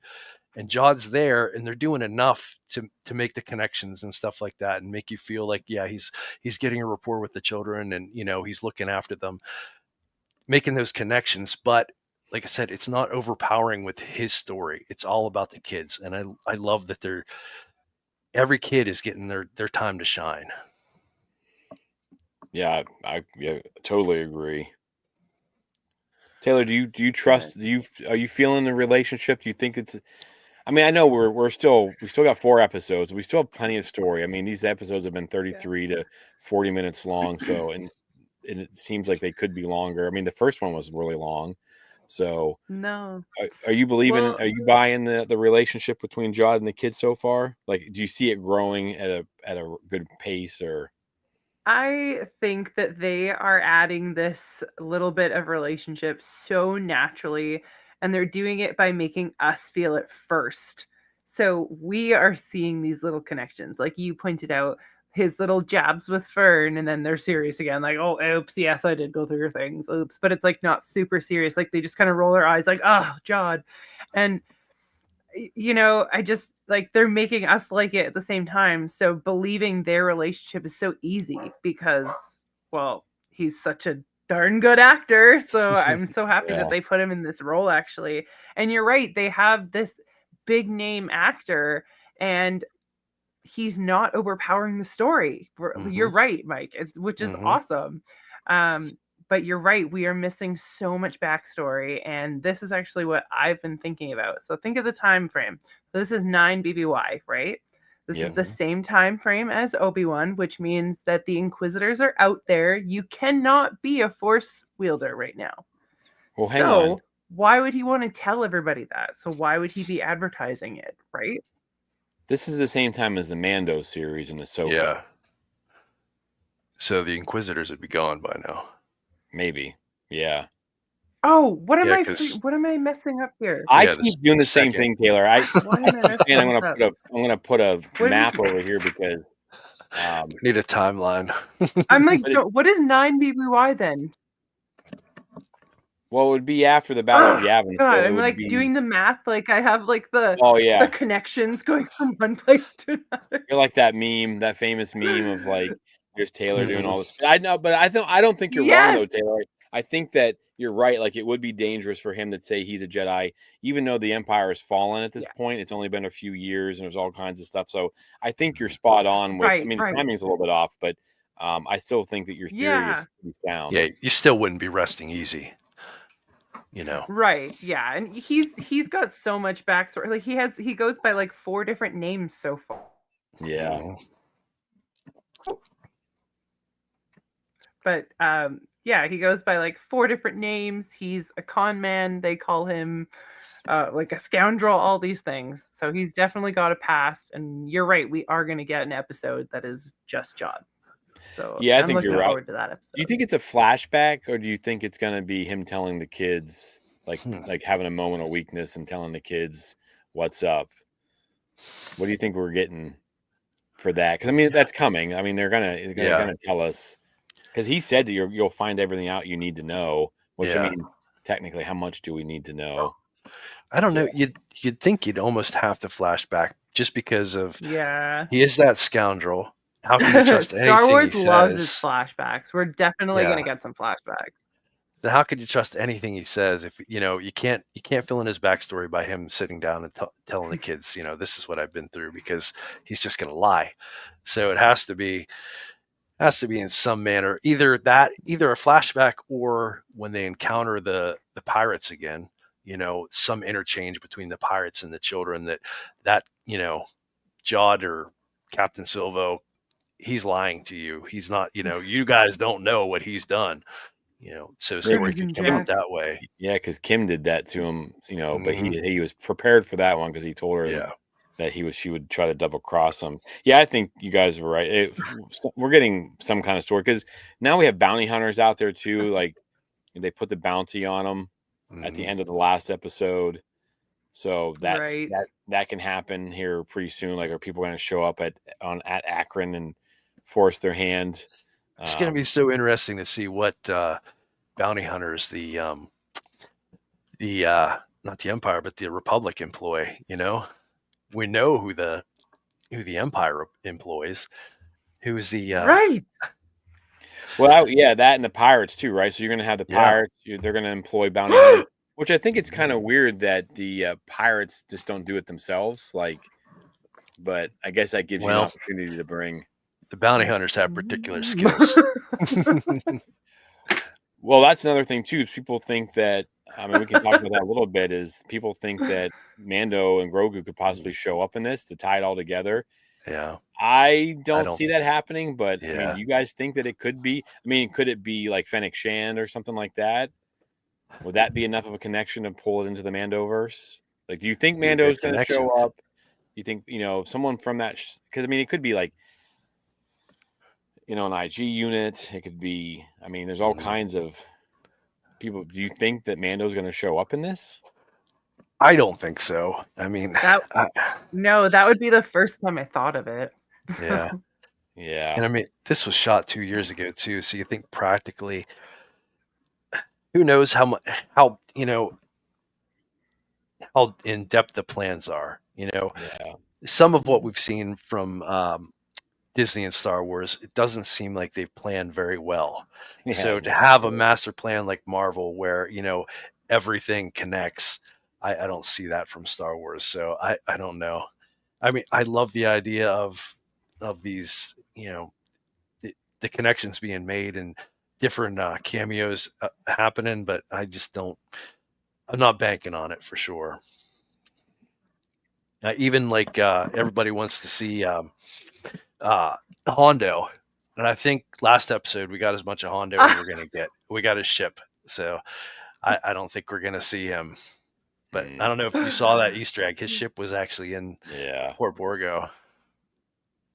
And Jod's there, and they're doing enough to make the connections and stuff like that, and make you feel like he's getting a rapport with the children, and he's looking after them, making those connections. But like I said, it's not overpowering with his story. It's all about the kids, and I love that every kid is getting their time to shine. Yeah, I totally agree. Taylor, do you trust? Are you feeling the relationship? Do you think it's? I mean, I know we still got 4 episodes. We still have plenty of story. I mean, these episodes have been 33 to 40 minutes long. So, and it seems like they could be longer. I mean, the first one was really long. So, No. are you believing? Well, Are you buying the relationship between Jod and the kids so far? Like, do you see it growing at a good pace, or? I think that they are adding this little bit of relationship so naturally, and they're doing it by making us feel it first. So we are seeing these little connections, like you pointed out, his little jabs with Fern, and then they're serious again, like, oh, oops, yes, I did go through your things, oops. But it's like not super serious, like they just kind of roll their eyes, like, oh, Jod. And I just like they're making us like it at the same time. So believing their relationship is so easy because, well, he's such a darn good actor. So I'm so happy Yeah. that they put him in this role, actually. And you're right, they have this big name actor, and he's not overpowering the story. You're right, Mike, which is awesome. But you're right, we are missing so much backstory, and this is actually what I've been thinking about. So think of the time frame. So this is 9 BBY, right? This is the same time frame as Obi-Wan, which means that the Inquisitors are out there. You cannot be a Force wielder right now. Well, hang on. Why would he want to tell everybody that? So why would he be advertising it, right? This is the same time as the Mando series in Ahsoka. Yeah. So the Inquisitors would be gone by now. Maybe. Yeah. Oh, what am I messing up here? I keep doing the same thing, Taylor. Why am I messing I'm gonna put a map over here because we need a timeline. I'm like, what is 9 BBY then? Well, it would be after the Battle of Yavin. God, So I'm like doing the math, like I have like the yeah, the connections going from one place to another. You're like that famous meme of like there's Taylor doing all this. I know, but I don't think you're wrong though, Taylor. I think that you're right. Like it would be dangerous for him to say he's a Jedi, even though the Empire has fallen at this point. It's only been a few years and there's all kinds of stuff. So I think you're spot on with. I mean, the timing's a little bit off, but I still think that your theory is pretty sound. Yeah, you still wouldn't be resting easy. Right, yeah, and he's got so much backstory. Like he goes by like 4 different names so far. Yeah. But yeah, he goes by like 4 different names. He's a con man. They call him like a scoundrel, all these things. So he's definitely got a past. And you're right, we are going to get an episode that is just Jod. So Yeah, I I'm think looking you're right. forward to that episode. Do you think it's a flashback, or do you think it's going to be him telling the kids, like having a moment of weakness and telling the kids what's up? What do you think we're getting for that? Because I mean, that's coming. I mean, they're gonna tell us, because he said that you'll find everything out you need to know. Which I mean, technically, how much do we need to know? I don't know. You'd think you'd almost have to flashback just because of he is that scoundrel. How can you trust anything Star Wars he loves his says? flashbacks. We're definitely going to get some flashbacks. So how could you trust anything he says if you can't fill in his backstory by him sitting down and telling the kids, this is what I've been through, because he's just going to lie. So it has to be in some manner, either a flashback, or when they encounter the pirates again, some interchange between the pirates and the children, that Jod or Captain Silvo, he's lying to you. He's not, you guys don't know what he's done. So story could come out that way. Yeah, because Kim did that to him, but he was prepared for that one because he told her that she would try to double cross him. Yeah, I think you guys were right. We're getting some kind of story, because now we have bounty hunters out there too. Like, they put the bounty on them at the end of the last episode. So that can happen here pretty soon. Like, are people going to show up at Akron and force their hand? It's going to be so interesting to see what bounty hunters the not the Empire but the Republic employ. We know who the Empire employs. Who's the right? Well, yeah, that and the pirates too, right? So you're going to have the pirates. They're going to employ bounty hunters, which I think it's kind of weird that the pirates just don't do it themselves. But I guess that gives you an opportunity to bring. The bounty hunters have particular skills. Well, that's another thing too. People think that, I mean, we can talk about that a little bit, is people think that Mando and Grogu could possibly show up in this to tie it all together. Yeah. I don't see that happening, but I mean, do you guys think that it could be? I mean, could it be like Fennec Shand or something like that? Would that be enough of a connection to pull it into the Mandoverse? Like, do you think Mando is going to show up? You think, someone from that? Because I mean, it could be like, an IG unit. It could be. I mean, there's all kinds of people. Do you think that Mando's going to show up in this? I don't think so. I mean, no, that would be the first time I thought of it. Yeah. Yeah. And I mean, this was shot 2 years ago too. So you think practically, who knows how in depth the plans are, Some of what we've seen from Disney and Star Wars, it doesn't seem like they've planned very well. So to have a master plan like Marvel, where, everything connects, I don't see that from Star Wars. So I don't know. I mean, I love the idea of these, the connections being made and different cameos happening, but I just don't. I'm not banking on it for sure. Even like everybody wants to see Hondo, and I think last episode we got as much of Hondo as we're gonna get. We got his ship, so I don't think we're gonna see him. But I don't know if you saw that Easter egg. His ship was actually in Port Borgo.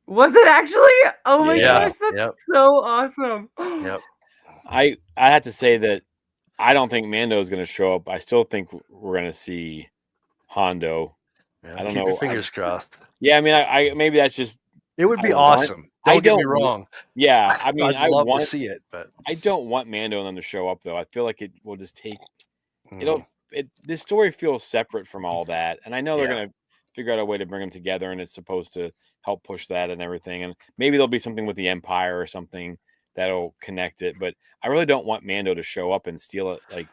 Was it actually? Oh my gosh, that's so awesome. Yep. I have to say that I don't think Mando is going to show up. I still think we're going to see Hondo. I don't know. Your fingers crossed. Yeah, I mean, I maybe that's just. It would be awesome. Don't get me wrong. Yeah, I mean, I'd love to see it, but I don't want Mando and them to show up though. I feel like it will just take. This story feels separate from all that, and I know they're going to figure out a way to bring them together, and it's supposed to help push that and everything. And maybe there'll be something with the Empire or something that'll connect it. But I really don't want Mando to show up and steal it. Like,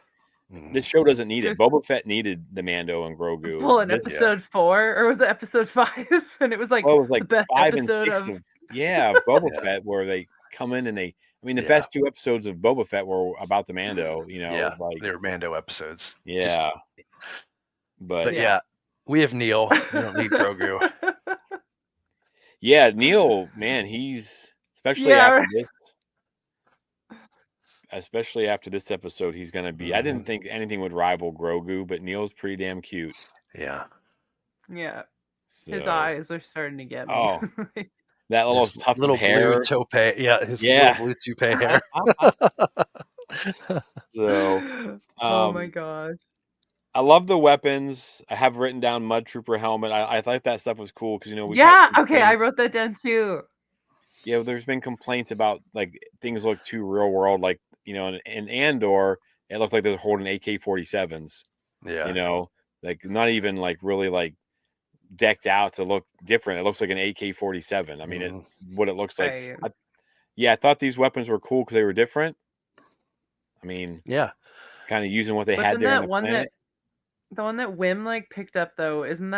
this show doesn't need it. Boba Fett needed the Mando and Grogu. Well, in episode 4, or was it episode 5? And it was like, it was like the best 5 episode and 6 of Boba Fett, where they come in and they. I mean, the best 2 episodes of Boba Fett were about the Mando. It was like they were Mando episodes. Yeah, but we have Neil. We don't need Grogu. Yeah, Neil, man, he's especially after this. especially after this episode, he's going to be. I didn't think anything would rival Grogu, but Neil's pretty damn cute. Yeah. Yeah. His So, eyes are starting to get me. oh, that little His tuft little of hair. blue toupee. Yeah, his Yeah. little blue toupee hair. So, oh my gosh. I love the weapons. I have written down Mud Trooper helmet. I thought that stuff was cool because we've Yeah, had okay, I wrote that down too. Yeah, there's been complaints about like things look too real world, like in Andor, it looked like they're holding AK-47s. Yeah. Like not even like really like decked out to look different. It looks like an AK-47. I mean, it's what it looks like. Right. I thought these weapons were cool because they were different. I mean, Yeah. kind of using what they But had then there on that the one planet. the one that Wim like picked up though, wasn't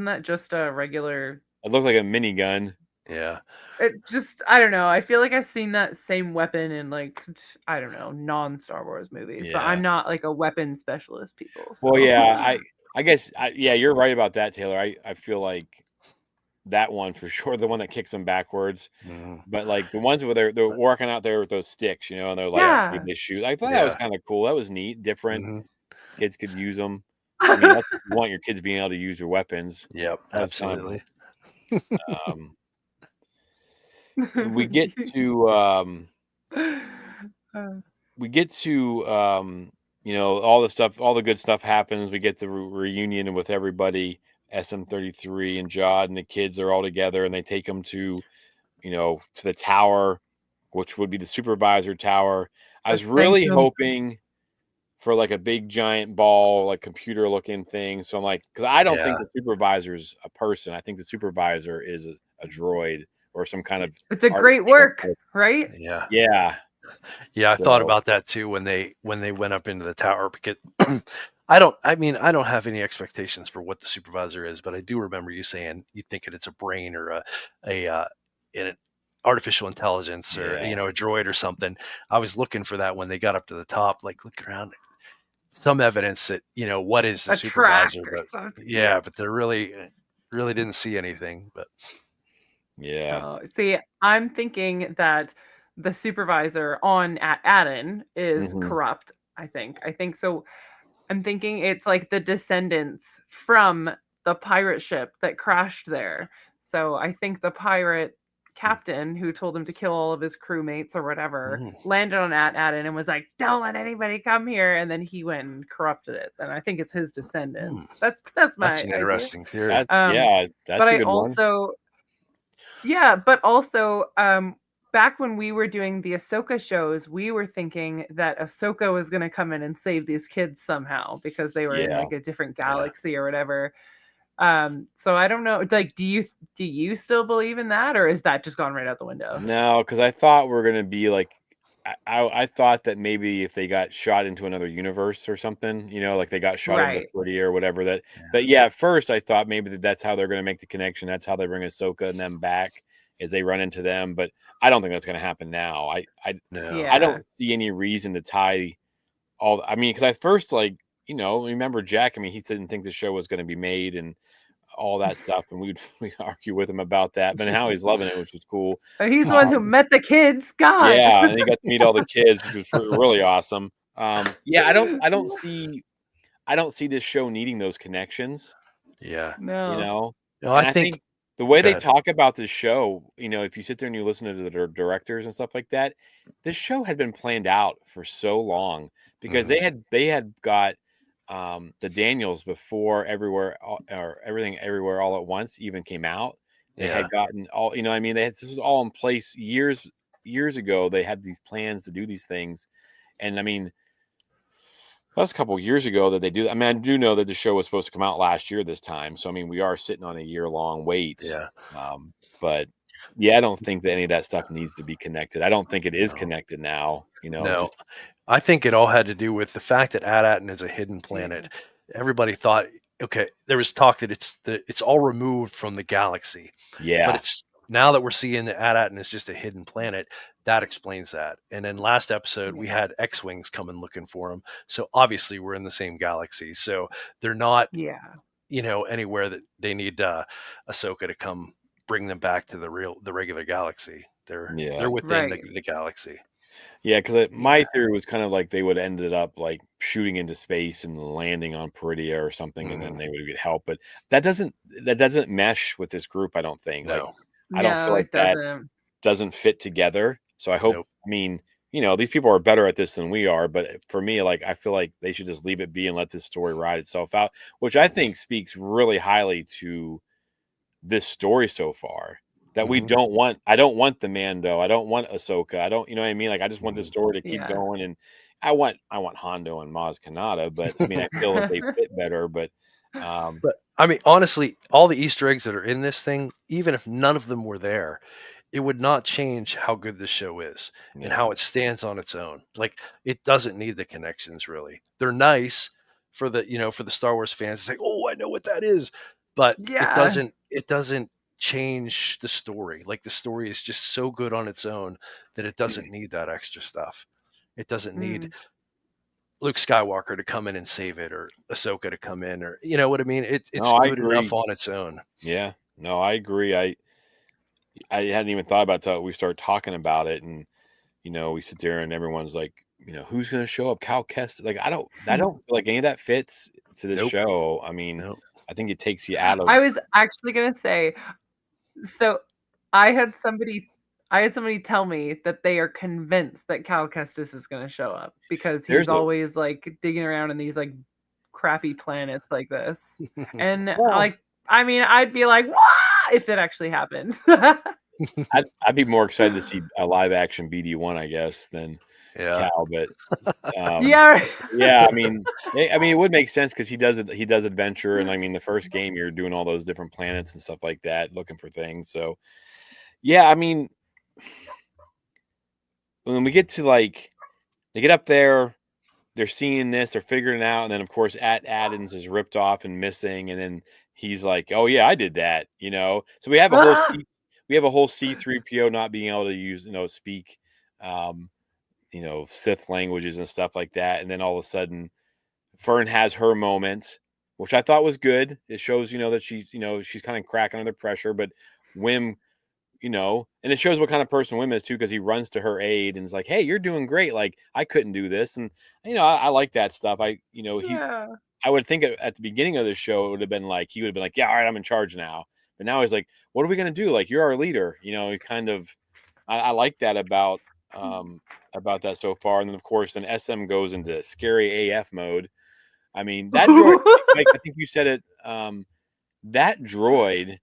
that just a regular? It looked like a minigun. Yeah. It just, I don't know. I feel like I've seen that same weapon in like, I don't know, non-Star Wars movies, but Yeah. I'm not like a weapon specialist, people. So. Well, yeah, I guess you're right about that, Taylor. I feel like that one for sure, the one that kicks them backwards. But like the ones where they're working out there with those sticks, and they're like Yeah. they shoot. I thought that was Yeah. kind of cool. That was neat, different. Kids could use them. I mean, that's what you want your kids being able to use their weapons. Yep. That's kind of- Absolutely. we get to all the stuff, all the good stuff happens. We get the reunion with everybody. SM-33 and Jod and the kids are all together, and they take them to to the tower, which would be the supervisor tower. I was really hoping for like a big giant ball, like computer looking thing. So I'm like, because I don't think the supervisor's a person. I think the supervisor is a droid or some kind of. It's a great work, right? Yeah. Yeah. Yeah, I thought about that too when they went up into the tower, because I don't have any expectations for what the supervisor is, but I do remember you saying you thinking it's a brain or an artificial intelligence or a droid or something. I was looking for that when they got up to the top, like looking around, some evidence that what is the supervisor, but but they really didn't see anything. But see, I'm thinking that the supervisor on Aden is corrupt. I think so. I'm thinking it's like the descendants from the pirate ship that crashed there. So I think the pirate captain who told him to kill all of his crewmates or whatever landed on Aden and was like, "Don't let anybody come here," and then he went and corrupted it. And I think it's his descendants. That's my an interesting theory. That's a good one. But also, back when we were doing the Ahsoka shows, we were thinking that Ahsoka was going to come in and save these kids somehow because they were in like a different galaxy or whatever. So I don't know. Like, do you still believe in that, or is that just gone right out the window? No, because I thought we're gonna be like, I thought that maybe if they got shot into another universe or something, like they got shot into Forty or whatever that. But at first I thought maybe that's how they're gonna make the connection. That's how they bring Ahsoka and them back, is they run into them. But I don't think that's gonna happen now. I don't see any reason to tie all. I mean, because I first remember Jack. I mean, he didn't think the show was going to be made and all that stuff, and we'd argue with him about that. But now he's loving it, which is cool. He's the one who met the kids. God, yeah, and he got to meet all the kids, which was really awesome. I don't see this show needing those connections. Yeah, no. I think the way they talk about this show, if you sit there and you listen to the directors and stuff like that, this show had been planned out for so long because they had got the Daniels before Everything Everywhere All at Once even came out. They had gotten all, this was all in place years ago. They had these plans to do these things. And I mean, that was a couple of years ago that they do. I mean, I do know that the show was supposed to come out last year this time. So, I mean, we are sitting on a year-long wait. Yeah. But I don't think that any of that stuff needs to be connected. I don't think it is connected now. No, I think it all had to do with the fact that Atatin is a hidden planet. Everybody thought, okay, there was talk that it's all removed from the galaxy. Yeah. But it's now that we're seeing that Atatin is just a hidden planet, that explains that. And then last episode, we had X-Wings coming looking for them. So obviously we're in the same galaxy. So they're not, anywhere that they need Ahsoka to come bring them back to the regular galaxy. They're within the galaxy. Yeah, because my Yeah. theory was kind of like they would ended up like shooting into space and landing on Peridia or something, and then they would get help. But that doesn't mesh with this group. I don't think. Like, No. I don't feel No, like it that doesn't. doesn't fit together. So I hope. Nope. I mean, these people are better at this than we are. But for me, like, I feel like they should just leave it be and let this story ride itself out, which I think speaks really highly to this story so far. That we Mhm. don't want. I don't want the Mando. I don't want Ahsoka. I don't. You know what I mean? Like, I just want this Mhm. story to keep Yeah. going, and I want Hondo and Maz Kanata. But I mean, I feel that they fit better. But But I mean, honestly, all the Easter eggs that are in this thing, even if none of them were there, it would not change how good this show is and yeah, how it stands on its own. Like it doesn't need the connections really. They're nice for the Star Wars fans. It's like, oh, I know what that is, but it Yeah. doesn't change the story. Like the story is just so good on its own that it doesn't need that extra stuff. It doesn't need Mm. Luke Skywalker to come in and save it, or Ahsoka to come in, or you know what I mean. It's no, I good enough agree. on its own. Yeah, no, I agree. I hadn't even thought about that. We started talking about it, and we sit there, and everyone's like, who's going to show up? Cal Kestis. Like, I don't feel like any of that fits to this Nope. show. I mean, Nope. I think it takes you out of. I was actually gonna say, so I had somebody tell me that they are convinced that Cal Kestis is gonna show up because he's There's a always like digging around in these like crappy planets like this. And well, like I mean, I'd be like, "What?" if it actually happened. I'd be more excited to see a live action BD1, I guess, than Yeah. Cal. But um, Yeah. Right. yeah, I mean, it would make sense because he does it. He does adventure, and I mean, the first game you're doing all those different planets and stuff like that, looking for things. So yeah, I mean, when we get to like they get up there, they're seeing this, they're figuring it out, and then of course Addins is ripped off and missing, and then he's like, "Oh yeah, I did that," So we have a whole C3PO not being able to use, speak, um, Sith languages and stuff like that, and then all of a sudden, Fern has her moment, which I thought was good. It shows, that she's kind of cracking under pressure, but Wim and it shows what kind of person Wim is too, because he runs to her aid and is like, "Hey, you're doing great. Like, I couldn't do this." And I like that stuff. Yeah. I would think at the beginning of the show it would have been like he would have been like, "Yeah, all right, I'm in charge now." But now he's like, "What are we gonna do? Like, you're our leader." He kind of, I like that about that so far. And then of course, then SM goes into scary AF mode. I mean, that droid, Mike, I think you said it. That droid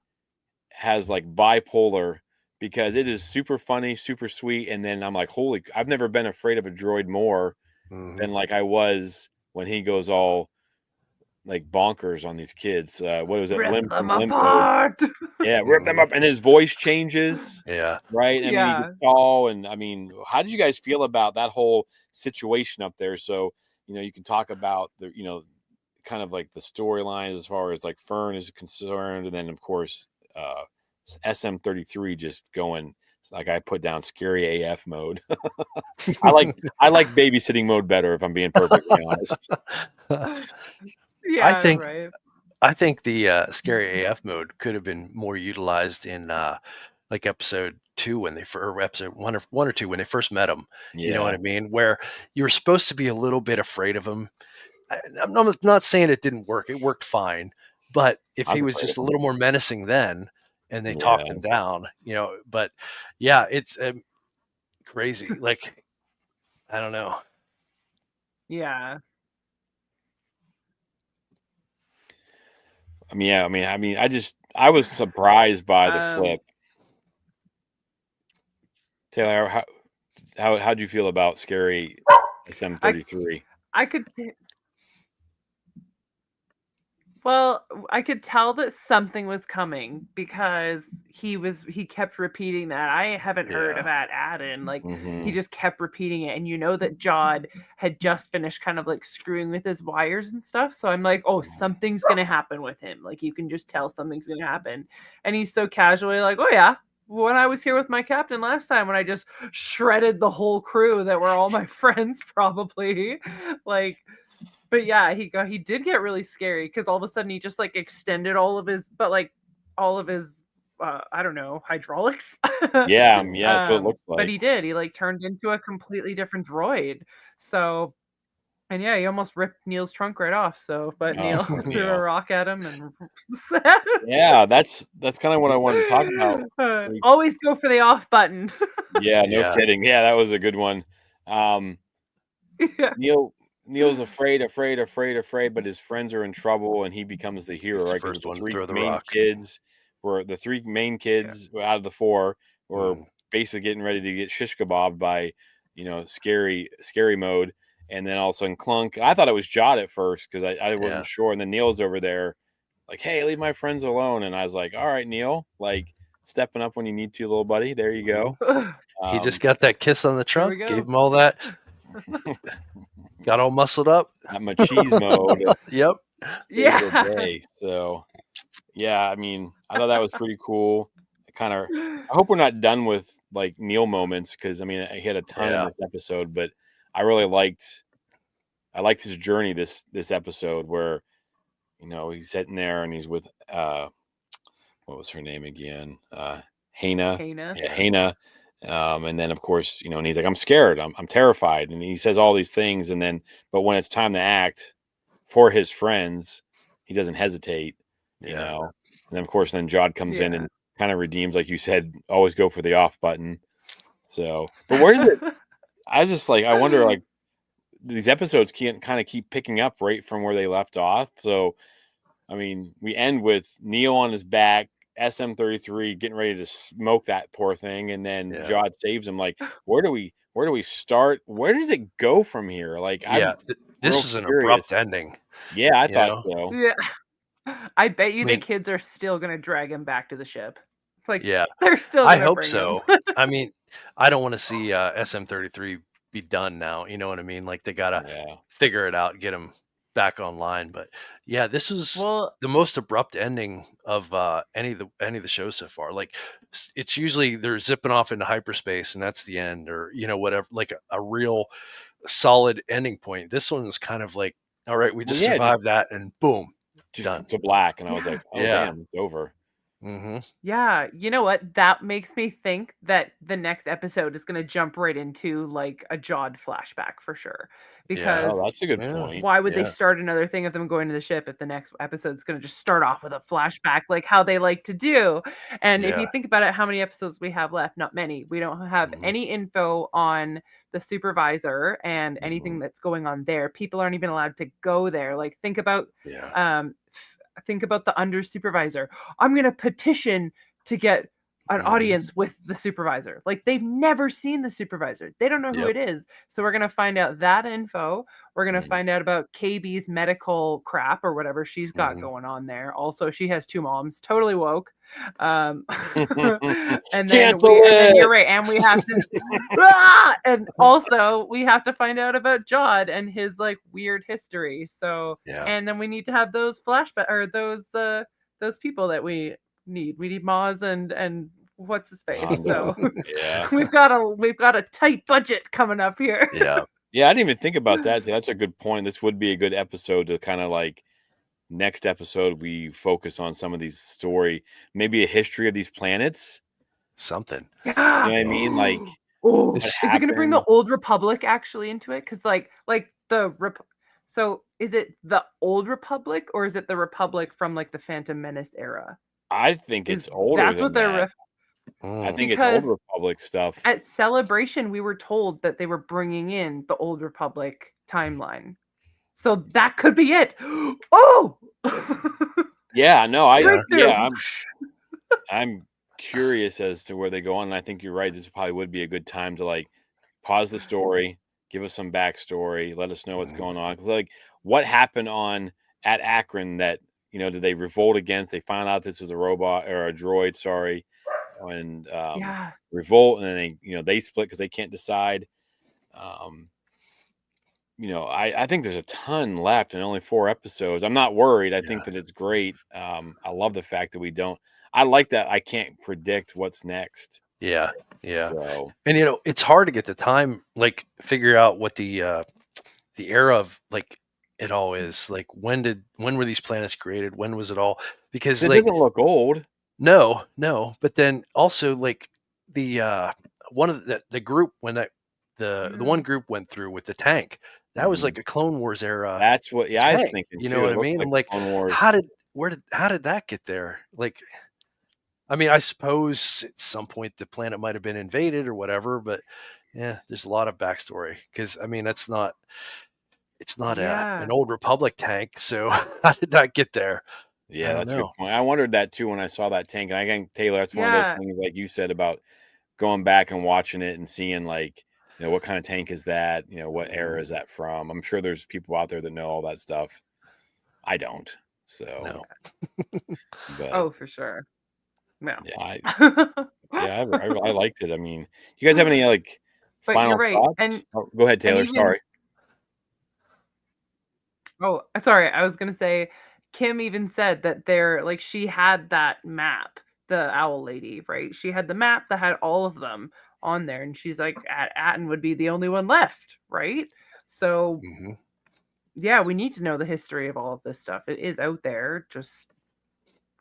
has like bipolar because it is super funny, super sweet, and then I'm like, holy! I've never been afraid of a droid more Mhm. than like I was when he goes all like bonkers on these kids. What was it? Rip Limb them from Limbo. apart. Yeah, rip them Mhm. up, and his voice changes. Yeah. Right. I mean, he Yeah. gets tall, and I mean, how did you guys feel about that whole situation up there? So you can talk about the kind of like the storyline as far as like Fern is concerned, and then of course SM33 just going. It's like I put down scary AF mode. I like babysitting mode better if I'm being perfectly honest. I Yeah, think right. I think the scary AF mode could have been more utilized in like episode 2 when or episode 1 or 2 when they first met him. You know what Yeah, I mean? Where you were supposed to be a little bit afraid of him. I'm not saying it didn't work. It worked fine. But if I was he was afraid of just a him. little more menacing then, and they talked Yeah, him down, but yeah, it's crazy. Like I don't know. Yeah. I mean, yeah, I was surprised by the Um flip. Taylor, how'd you feel about scary I SM33? I could Well, I could tell that something was coming because he kept repeating that. I haven't heard of Yeah. that add-in. Like he Hmm. just kept repeating it. And you know that Jod had just finished kind of like screwing with his wires and stuff. So I'm like, oh, something's gonna happen with him. Like you can just tell something's gonna happen. And he's so casually like, oh yeah. When I was here with my captain last time, when I just shredded the whole crew that were all my friends, probably. Like but yeah, he did get really scary because all of a sudden he just like extended all of his I don't know, hydraulics. Yeah, that's what it looks But like. he did. He like turned into a completely different droid. So, and yeah, he almost ripped Neil's trunk right off. So, but Oh, Neil poor threw a Neil. rock at him and Yeah, that's kind of what I wanted to talk about. Like, always go for the off button. yeah, no Yeah. kidding. Yeah, that was a good one. Yeah. Neil's afraid, but his friends are in trouble, and he becomes the hero, He's the right? Because first one to throw the the three main kids out of the four were Mm. basically getting ready to get shish kebabbed by, scary mode, and then all of a sudden clunk. I thought it was Jod at first because I wasn't Yeah. sure, and then Neil's over there, like, hey, leave my friends alone, and I was like, all right, Neil, like stepping up when you need to, little buddy. There you go. He just got that kiss on the Here we trunk, gave go. him all that, got all muscled up. that machismo mode. Yep. Save the Yeah. day. So, yeah, I mean, I thought that was pretty cool. I hope we're not done with like Neil moments because I mean, he had a ton in Yeah. this episode, but I really liked his journey this episode where he's sitting there and he's with what was her name again? Hannah. Hannah. Yeah, Hannah. And then of course, and he's like, I'm scared, I'm terrified. And he says all these things, and then but when it's time to act for his friends, he doesn't hesitate, Yeah. And then of course Jod comes in Yeah. and kind of redeems, like you said, always go for the off button. So but where does it I just like I wonder, like, these episodes can't kind of keep picking up right from where they left off. So I mean, we end with Neil on his back, SM-33 getting ready to smoke that poor thing, and then Yeah. Jod saves him. Like, where do we start? Where does it go from here? Like, Yeah. I'm This real is an curious. abrupt ending. Yeah, I you thought know? so. Yeah. I bet you I mean- the kids are still gonna drag him back to the ship. Like, Yeah. they're still I gonna hope bring so. him. I mean, I don't want to see SM-33 be done now. You know what I mean? Like they gotta Yeah. figure it out, get him back online. But yeah, this is Well, the most abrupt ending of any of the shows so far. Like it's usually they're zipping off into hyperspace and that's the end, or whatever. Like a real solid ending point. This one's kind of like, all right, we just yeah, survived that, and boom, Just done. to black, and I was like, oh Yeah. damn, it's over. Mm-hmm. yeah, you know what? That makes me think that the next episode is gonna jump right into like a Jod flashback for sure. Because Oh, that's a good Yeah. point. why would they Yeah. start another thing of them going to the ship if the next episode's going to just start off with a flashback like how they like to do? And if you Yeah. think about it, how many episodes we have left? Not many. We don't have Mhm. any info on the supervisor and anything Mhm. that's going on there. People aren't even allowed to go there. Like think about Yeah. the under supervisor. I'm going to petition to get an Mhm. audience with the supervisor. Like they've never seen the supervisor. They don't know who Yep. it is. So we're going to find out that info. We're going to Mhm. find out about KB's medical crap or whatever she's got Mhm. going on there. Also, she has two moms, totally woke. And then Cancel you're it! right. And we have to, Ah! And also we have to find out about Jod and his like weird history. So, Yeah. and then we need to have those flashback or those people that we need. We need Maz and what's his face. Hondo. So Yeah. we've got a tight budget coming up here. Yeah. Yeah, I didn't even think about that. That's a good point. This would be a good episode to kind of like next episode we focus on some of these story, maybe a history of these planets. Something. You Yeah. know what I mean? Like, Oh, This is it going to bring the happened? Old Republic actually into it? Because like so is it the Old Republic or is it the Republic from like the Phantom Menace era? I think it's Is older that's than what they're that. I think it's because Old Republic stuff. at Celebration we were told that they were bringing in the Old Republic timeline. So that could be it. Oh, Yeah, no, breakthrough. I'm curious as to where they go on, and I think you're right. This probably would be a good time to like pause the story, give us some backstory, let us know what's Mhm. going on. Because like, what happened at Akron that did they revolt against? They found out this is a robot or a droid, sorry, and Yeah. revolt, and then they split because they can't decide. I think there's a ton left and only 4 episodes. I'm not worried. I think that it's great. I love the fact that we don't. I like that I can't predict what's next. Yeah. Yeah. So And it's hard to get the time, like figure out what the era of like it all is. Like when were these planets created? When was it all? Because it like doesn't look old. No, but then also like the one of the group when the one group went through with the tank, that was Mhm. like a Clone Wars era That's what. Yeah, I was tank. thinking You too. know It what I looks mean? like I'm the like, Clone Wars. how did that get there? Like, I mean, I suppose at some point the planet might have been invaded or whatever, but yeah, there's a lot of backstory because I mean it's not Yeah. an old Republic tank, so how did that get there? I Yeah, don't that's a good know. point. I wondered that too when I saw that tank. And I think Taylor, that's one of those Yeah. things like you said about going back and watching it and seeing like, what kind of tank is that? What era is that from? I'm sure there's people out there that know all that stuff. I don't. So, No. but Oh, for sure. No. yeah, I liked it. I mean, you guys have any like But you're final right. thoughts? And Oh, go ahead, Taylor. even Sorry. Oh, sorry. I was gonna say, Kim even said that she had that map, the owl lady, right? She had the map that had all of them on there, and she's like, Atten would be the only one left, right? So Mhm. yeah, we need to know the history of all of this stuff. It is out there. Just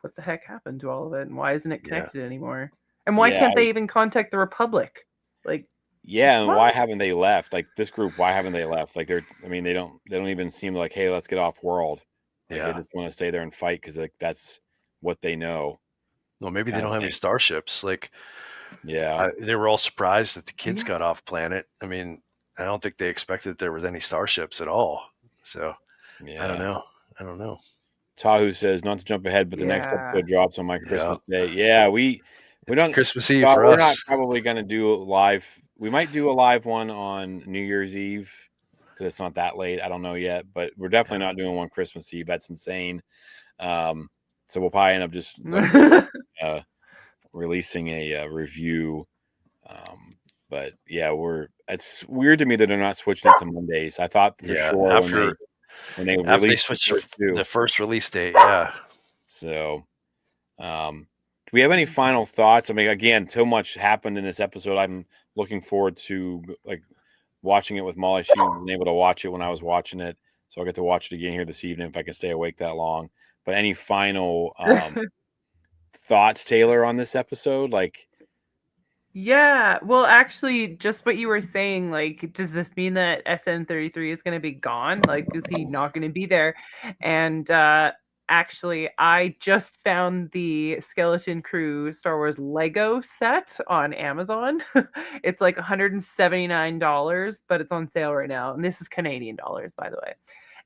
what the heck happened to all of it, and why isn't it Yeah. connected anymore? And why Yeah, can't they even contact the Republic? Like, yeah, and why what? haven't they left? Like this group, why haven't they left? Like I mean, they don't even seem like, hey, let's get off world. Like they Yeah. just want to stay there and fight because like that's what they know. Well, maybe they Kinda don't have any thing. starships. Like, Yeah, they were all surprised that the kids Yeah. got off planet. I mean, I don't think they expected there was any starships at all. So yeah. I don't know. Tahu says not to jump ahead, but the next Yeah. episode drops on my Yeah. Christmas day. Yeah, we It's don't. Christmas Eve Well, for we're not us. probably going to do a live. We might do a live one on New Year's Eve because it's not that late. I don't know yet, but we're definitely not doing one Christmas Eve. That's insane. So we'll probably end up just like releasing a review. But yeah, it's weird to me that they're not switching it to Mondays. I thought for sure when they after they released switched the first two. the first release date. Yeah. So, do we have any final thoughts? I mean, again, so much happened in this episode. I'm looking forward to like watching it with Molly. She wasn't able to watch it when I was watching it, so I'll get to watch it again here this evening if I can stay awake that long. But any final thoughts, Taylor, on this episode? Like, Yeah, well, actually, just what you were saying, like, does this mean that SN33 is going to be gone? Like, is he not going to be there? And actually, I just found the Skeleton Crew Star Wars Lego set on Amazon. It's like $179, but it's on sale right now. And this is Canadian dollars, by the way.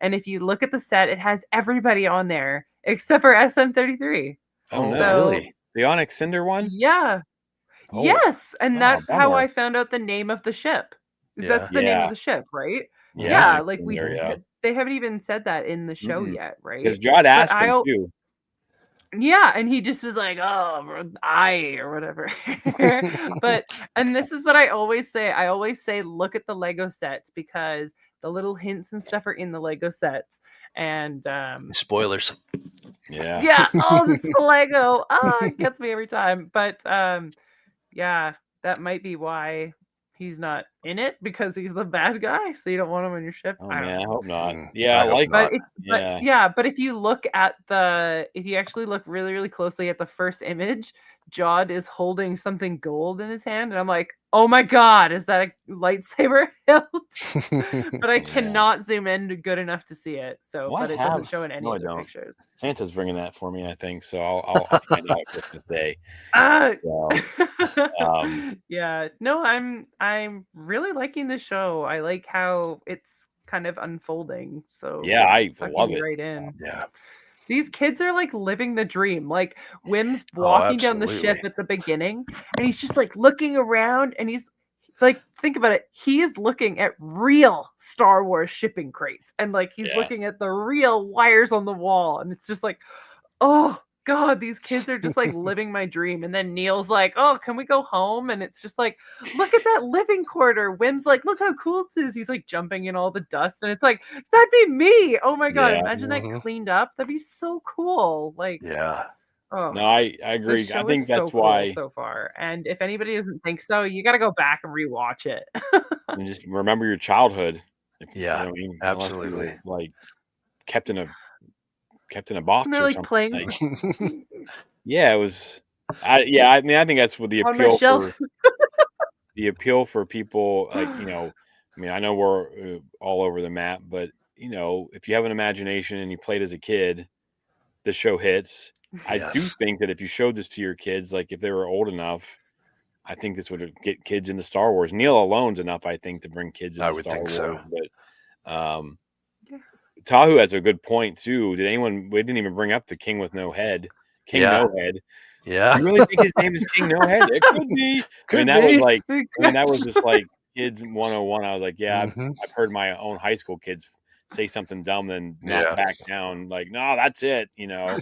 And if you look at the set, it has everybody on there except for SN33. oh no, So, Really? the Onyx Cinder one? yeah. Oh. Yes, and Oh, that's how bummer. I found out the name of the ship. 'Cause Yeah. that's the name Yeah. of the ship, right? Yeah. Yeah, Onyx like Cinder, yeah. they haven't even said that in the show Mm-mm. yet, right? Because Jod asked him I too. yeah, and he just was like, "Oh, I or whatever." But and this is what I always say. I always say, look at the Lego sets because the little hints and stuff are in the Lego sets. And Spoilers. Yeah. yeah, oh, it's the Lego. Oh, it gets me every time. But yeah, that might be why he's not in it because he's the bad guy. So you don't want him on your ship. Oh I don't man, I know. hope not. Mm, Yeah, I hope like not. yeah. But if you look at if you actually look really, really closely at the first image, Jod is holding something gold in his hand, and I'm like, oh my god, is that a lightsaber hilt? But I Yeah. cannot zoom in good enough to see it. So, Well, but I it doesn't have. show in any No, I of the don't. pictures. Santa's bringing that for me, I think. So I'll find out Christmas Day. Ah, So, yeah, no, I'm really liking the show. I like how it's kind of unfolding. So yeah, I sucking love me it. right in. Yeah. These kids are like living the dream. Like Wim's Oh, walking down the ship absolutely. at the beginning, and he's just like looking around, and he's like, think about it. He is looking at real Star Wars shipping crates, and like he's Yeah. looking at the real wires on the wall, and it's just like, oh God, these kids are just like living my dream. And then Neil's like, oh, can we go home? And it's just like, look at that living quarter. Wim's like, look how cool this is. He's like jumping in all the dust. And it's like, that'd be me. Oh my God. Yeah. Imagine Mhm. that cleaned up. That'd be so cool. Like, Yeah. oh, No, I the agree. I show think is so that's cool why. so far. And if anybody doesn't think so, you got to go back and rewatch it. And just remember your childhood. Yeah, what I mean? Unless you were, absolutely. like kept in a box And they're or like something. playing. Like, yeah, it was. I mean, I think that's what the On my appeal shelf. for people. Like, I mean, I know we're all over the map, but if you have an imagination and you played as a kid, the show hits. I do Yes. think that if you showed this to your kids, like if they were old enough, I think this would get kids into Star Wars. Neil alone's enough, I think, to bring kids into I would Star think Wars. so. But Yeah. Tahu has a good point too. We didn't even bring up the King with no head. King Yeah. No Head. Yeah. You really think his name is King No Head? It could be. I mean, that was like, that was just like kids 101. I was like, yeah, Mhm. I've heard my own high school kids say something dumb, then not Yeah. back down. Like, no, that's it. Do we have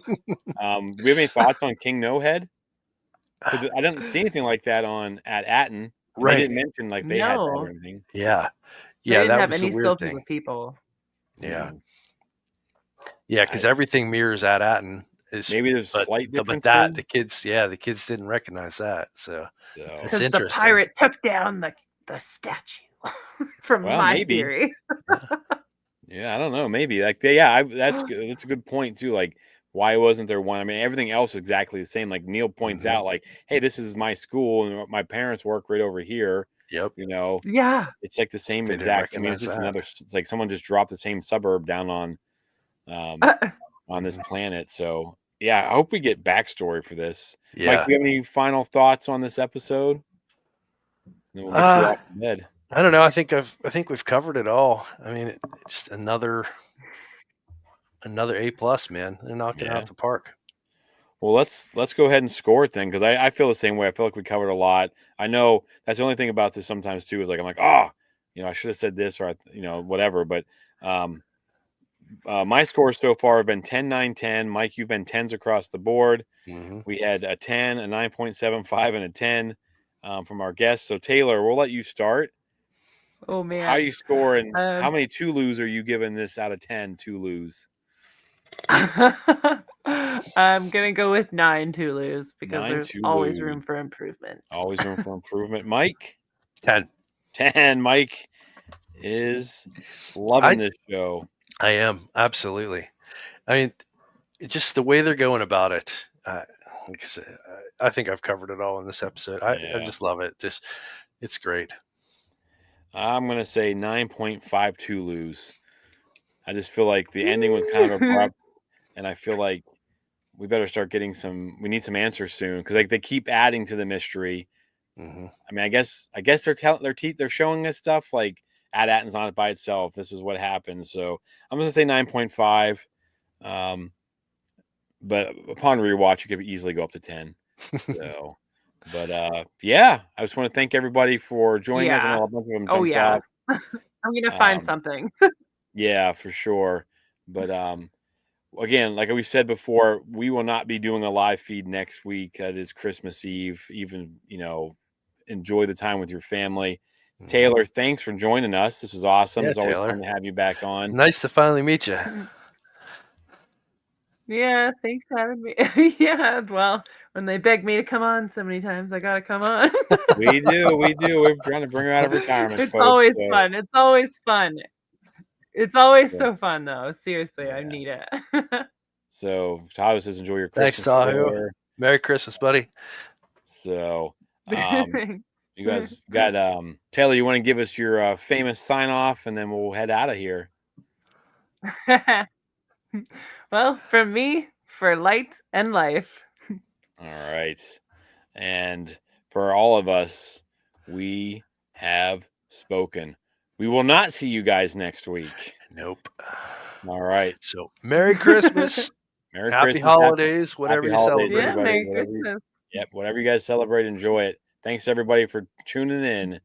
any thoughts on King No Head? Because I didn't see anything like that at Atten. And they Right. didn't mention like they had that or No. anything. Yeah. They Yeah, didn't that have was the any weird sculptures thing. of people. Yeah. Mm. Yeah, because everything mirrors at Atten. Maybe there's but, slight but differences. that the kids didn't recognize that. So it's Because the interesting. pirate took down the statue. From my maybe. theory. Yeah, I don't know. Maybe that's good. That's a good point too. Like, why wasn't there one? I mean, everything else is exactly the same. Like Neil points out, like, hey, this is my school and my parents work right over here. Yep. Yeah. It's like the same They didn't exact. I mean, it's recognize just that. another. It's like someone just dropped the same suburb down on this planet. So yeah, I hope we get backstory for this. Yeah. Mike, do you have any final thoughts on this episode? And then we'll get you off the bed. I don't know. I think we've covered it all. I mean, just another A+, man. They're knocking it out the park. Well, let's go ahead and score it then, because I feel the same way. I feel like we covered a lot. I know that's the only thing about this sometimes too is like I'm like, I should have said this or whatever. But my scores so far have been 10, 9, 10. Mike, you've been 10s across the board. Mm-hmm. We had a 10, a 9.75, and a 10 from our guests. So Taylor, we'll let you start. Oh man, how you score and how many Tulus are you giving this out of 10 Tulus? I'm gonna go with 9 Tulus because 9 there's Tulus. always room for improvement. Always room for improvement. Mike? 10. 10. Mike is loving this show. I am, absolutely. I mean, just the way they're going about it. Like I said, I think I've covered it all in this episode. I just love it. It's great. I'm gonna say 9.5 Tulus. I just feel like the ending was kind of abrupt, and I feel like we better start getting we need some answers soon, because like they keep adding to the mystery. Mm-hmm. I mean, I guess they're showing us stuff like Atten's on it by itself. This is what happens. So I'm gonna say 9.5. But upon rewatch, you could easily go up to 10. So, but yeah, I just want to thank everybody for joining us. I know a bunch of them jumped off. I'm gonna find something. Yeah, for sure. But again, like we said before, we will not be doing a live feed next week. It is Christmas Eve. Even enjoy the time with your family. Mm-hmm. Taylor, thanks for joining us. This is awesome. It's always fun to have you back on. Nice to finally meet you. Yeah, thanks for having me. Yeah, well, when they beg me to come on so many times, I gotta come on. We do. We're trying to bring her out of retirement. It's folks, always fun. It's always fun. It's always so fun, though. Seriously, I need it. So, Tahu says, enjoy your Christmas. Thanks, Tahu. Merry Christmas, buddy. So, you guys got Taylor. You want to give us your famous sign off, and then we'll head out of here. Well, from me, for light and life. All right. And for all of us, we have spoken. We will not see you guys next week. Nope. All right. So, Merry Christmas. Happy holidays, whatever you celebrate. Yeah, Merry Christmas. Yep, whatever you guys celebrate, enjoy it. Thanks, everybody, for tuning in.